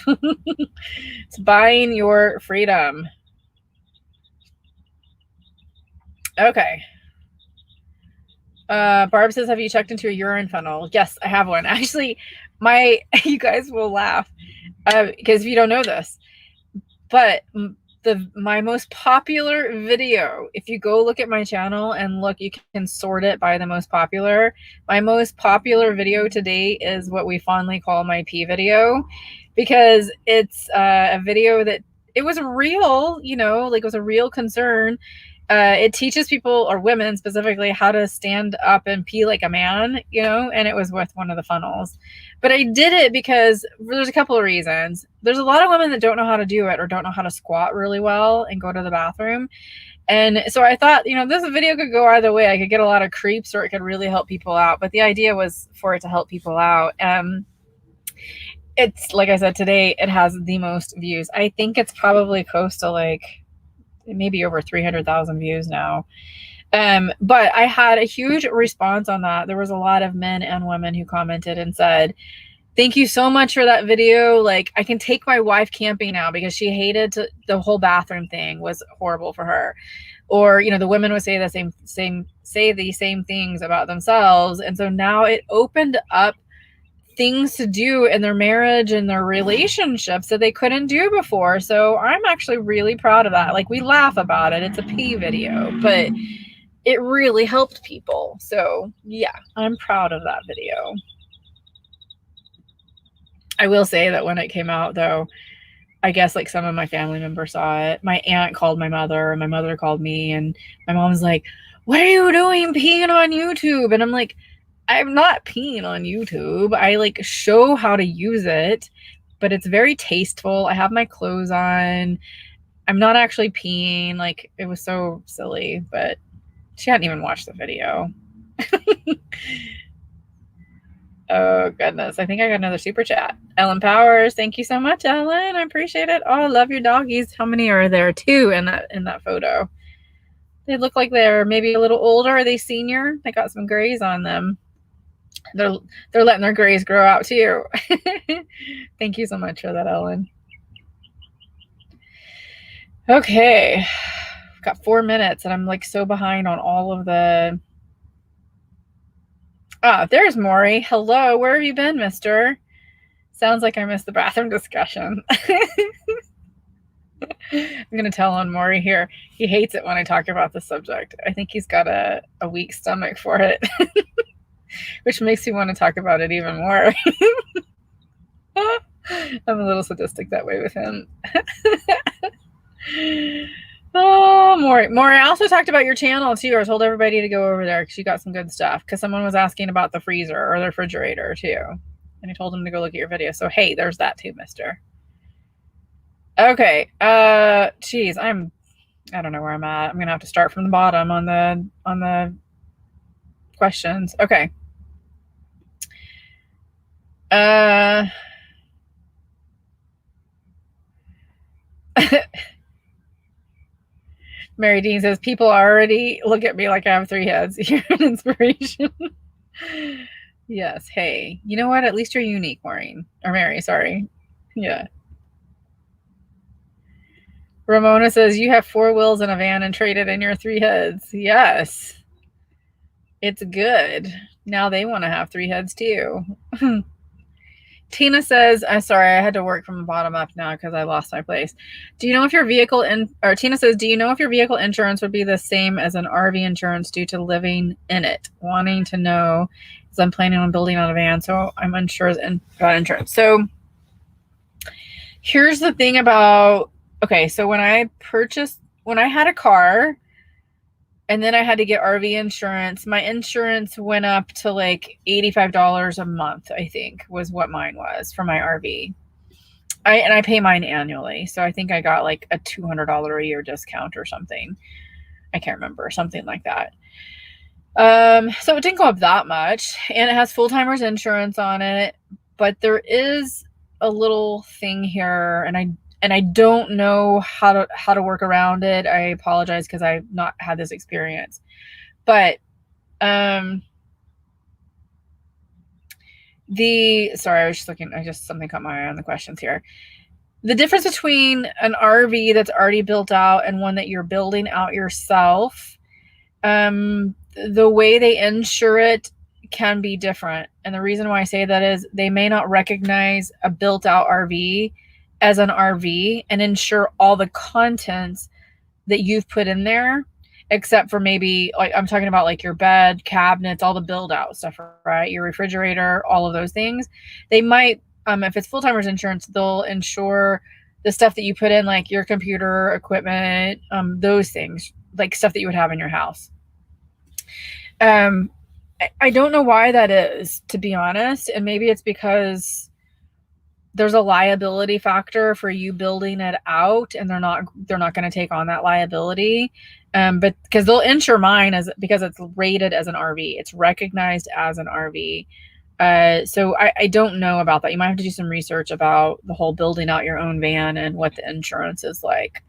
It's buying your freedom. Okay. Barb says, have you checked into a urine funnel? Yes, I have one. Actually, you guys will laugh because if you don't know this, but my most popular video, if you go look at my channel and look, you can sort it by the most popular. My most popular video to date is what we fondly call my pee video, because it's a video that it was real, you know, like it was a real concern. It teaches people, or women specifically, how to stand up and pee like a man, you know, and it was with one of the funnels. But I did it because there's a couple of reasons. There's a lot of women that don't know how to do it or don't know how to squat really well and go to the bathroom. And so I thought, you know, this video could go either way. I could get a lot of creeps or it could really help people out. But the idea was for it to help people out. It's, like I said, today it has the most views. I think it's probably close to like maybe over 300,000 views now. But I had a huge response on that. There was a lot of men and women who commented and said, thank you so much for that video. Like, I can take my wife camping now because she hated the whole bathroom thing was horrible for her. Or, you know, the women would say the same things about themselves. And so now it opened up things to do in their marriage and their relationships that they couldn't do before. So I'm actually really proud of that. Like, we laugh about it. It's a pee video, but it really helped people. So yeah, I'm proud of that video. I will say that when it came out though, I guess like some of my family members saw it. My aunt called my mother and my mother called me, and my mom's like, what are you doing peeing on YouTube? And I'm like, I'm not peeing on YouTube. I like show how to use it, but it's very tasteful. I have my clothes on. I'm not actually peeing. Like, it was so silly, but she hadn't even watched the video. Oh, goodness. I think I got another super chat. Ellen Powers. Thank you so much, Ellen. I appreciate it. Oh, I love your doggies. How many are there? 2 in that photo. They look like they're maybe a little older. Are they senior? They got some grays on them. They're letting their grays grow out too. Thank you so much for that, Ellen. Okay. I've got 4 minutes and I'm like so behind on all of the... Ah, there's Maury. Hello, where have you been, mister? Sounds like I missed the bathroom discussion. I'm going to tell on Maury here. He hates it when I talk about the subject. I think he's got a weak stomach for it, which makes me want to talk about it even more. I'm a little sadistic that way with him. Oh, Maury. Maury, I also talked about your channel too. I told everybody to go over there because you got some good stuff. Because someone was asking about the freezer or the refrigerator too. And I told them to go look at your video. So, hey, there's that too, mister. Okay. Geez, I don't know where I'm at. I'm going to have to start from the bottom on the questions. Okay. Mary Dean says, people already look at me like I have 3 heads. You're an inspiration. Yes. Hey, you know what? At least you're unique, Maureen. Or Mary, sorry. Yeah. Ramona says, you have 4 wheels in a van and traded in your 3 heads. Yes. It's good. Now they want to have 3 heads too. Tina says, I'm sorry, I had to work from the bottom up now because I lost my place. Do you know if your vehicle Tina says, do you know if your vehicle insurance would be the same as an RV insurance due to living in it? Wanting to know because I'm planning on building on a van, so I'm unsure about insurance. So here's the thing about, okay, so when I had a car and then I had to get RV insurance, my insurance went up to like $85 a month, I think was what mine was for my RV. I pay mine annually. So I think I got like a $200 a year discount or something. I can't remember, something like that. So it didn't go up that much, and it has full-timers insurance on it, but there is a little thing here, and I don't know how to work around it. I apologize because I've not had this experience, but sorry, I was just looking. Something caught my eye on the questions here. The difference between an RV that's already built out and one that you're building out yourself, the way they insure it can be different. And the reason why I say that is they may not recognize a built out RV as an RV and insure all the contents that you've put in there, except for maybe, like, I'm talking about like your bed, cabinets, all the build out stuff, right? Your refrigerator, all of those things. They might, if it's full-timers insurance, they'll insure the stuff that you put in, like your computer equipment, those things, like stuff that you would have in your house. I don't know why that is, to be honest. And maybe it's because there's a liability factor for you building it out, and they're not going to take on that liability. But because they'll insure mine because it's rated as an RV, it's recognized as an RV. So I don't know about that. You might have to do some research about the whole building out your own van and what the insurance is like.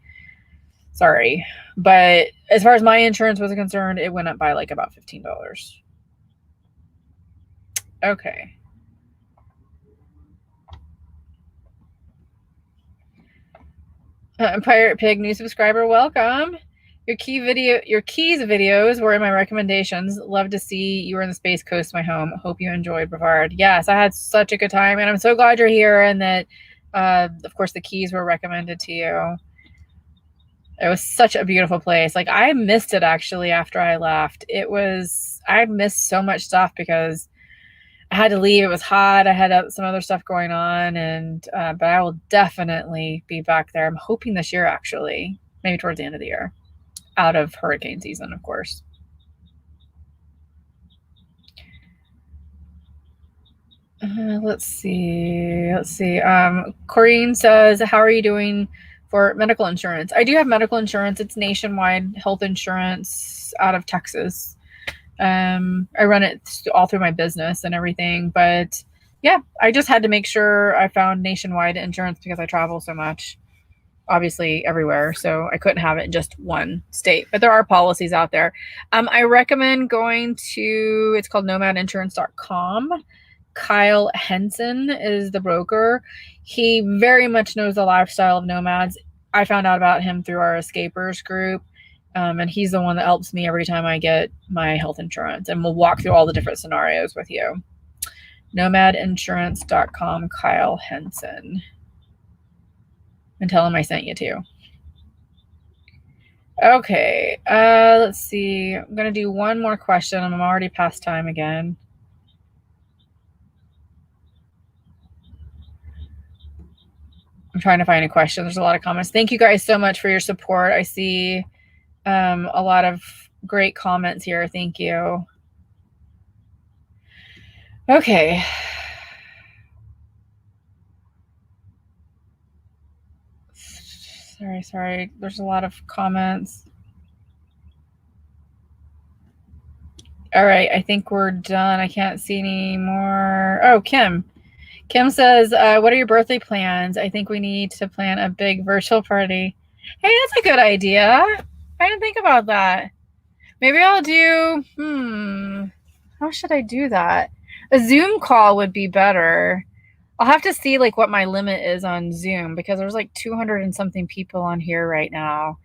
Sorry. But as far as my insurance was concerned, it went up by like about $15. Okay. Pirate Pig, new subscriber, welcome. Your keys videos were in my recommendations. Love to see you were in the Space Coast, my home. Hope you enjoyed Brevard. Yes, I had such a good time, and I'm so glad you're here, and that, of course, the keys were recommended to you. It was such a beautiful place. Like, I missed it actually after I left. I missed so much stuff because I had to leave. It was hot. I had some other stuff going on, and but I will definitely be back there. I'm hoping this year, actually, maybe towards the end of the year, out of hurricane season, of course. Let's see. Corinne says, how are you doing for medical insurance. I do have medical insurance. It's nationwide health insurance out of Texas. I run it all through my business and everything, but yeah, I just had to make sure I found nationwide insurance because I travel so much, obviously everywhere. So I couldn't have it in just one state, but there are policies out there. I recommend going to, it's called nomadinsurance.com. Kyle Henson is the broker. He very much knows the lifestyle of nomads. I found out about him through our escapers group. And he's the one that helps me every time I get my health insurance. And we'll walk through all the different scenarios with you. Nomadinsurance.com, Kyle Henson. And tell him I sent you too. Okay, let's see. I'm going to do one more question. I'm already past time again. I'm trying to find a question. There's a lot of comments. Thank you guys so much for your support. I see a lot of great comments here. Thank you. Okay. Sorry. There's a lot of comments. All right. I think we're done. I can't see any more. Oh, Kim. Kim says, what are your birthday plans? I think we need to plan a big virtual party. Hey, that's a good idea. I didn't think about that. Maybe I'll do, how should I do that? A Zoom call would be better. I'll have to see like what my limit is on Zoom because there's like 200 and something people on here right now.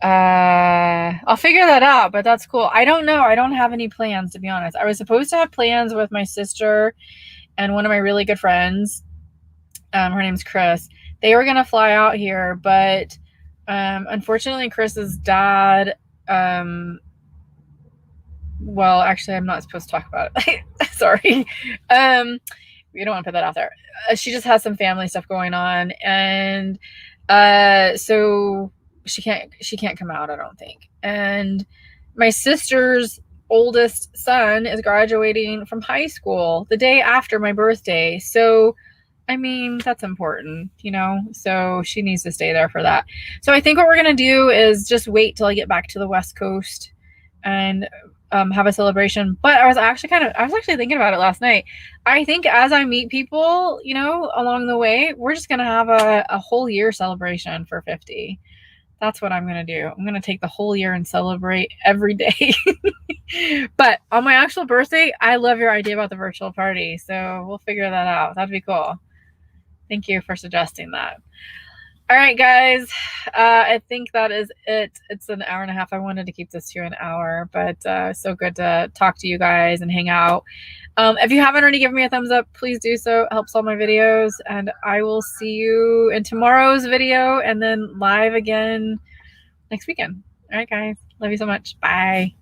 I'll figure that out, but that's cool. I don't know. I don't have any plans, to be honest. I was supposed to have plans with my sister and one of my really good friends. Her name's Chris. They were going to fly out here, but unfortunately Chris's dad, well, actually, I'm not supposed to talk about it. Sorry. We don't want to put that out there. She just has some family stuff going on, and so she can't come out, I don't think. And my sister's oldest son is graduating from high school the day after my birthday. So, I mean, that's important, you know? So she needs to stay there for that. So I think what we're going to do is just wait till I get back to the West Coast and have a celebration. But I was actually thinking about it last night. I think as I meet people, you know, along the way, we're just going to have a whole year celebration for 50. That's what I'm going to do. I'm going to take the whole year and celebrate every day. But on my actual birthday, I love your idea about the virtual party. So we'll figure that out. That'd be cool. Thank you for suggesting that. All right, guys. I think that is it. It's an hour and a half. I wanted to keep this to an hour, but so good to talk to you guys and hang out. If you haven't already given me a thumbs up, please do so. It helps all my videos. And I will see you in tomorrow's video and then live again next weekend. All right, guys. Love you so much. Bye.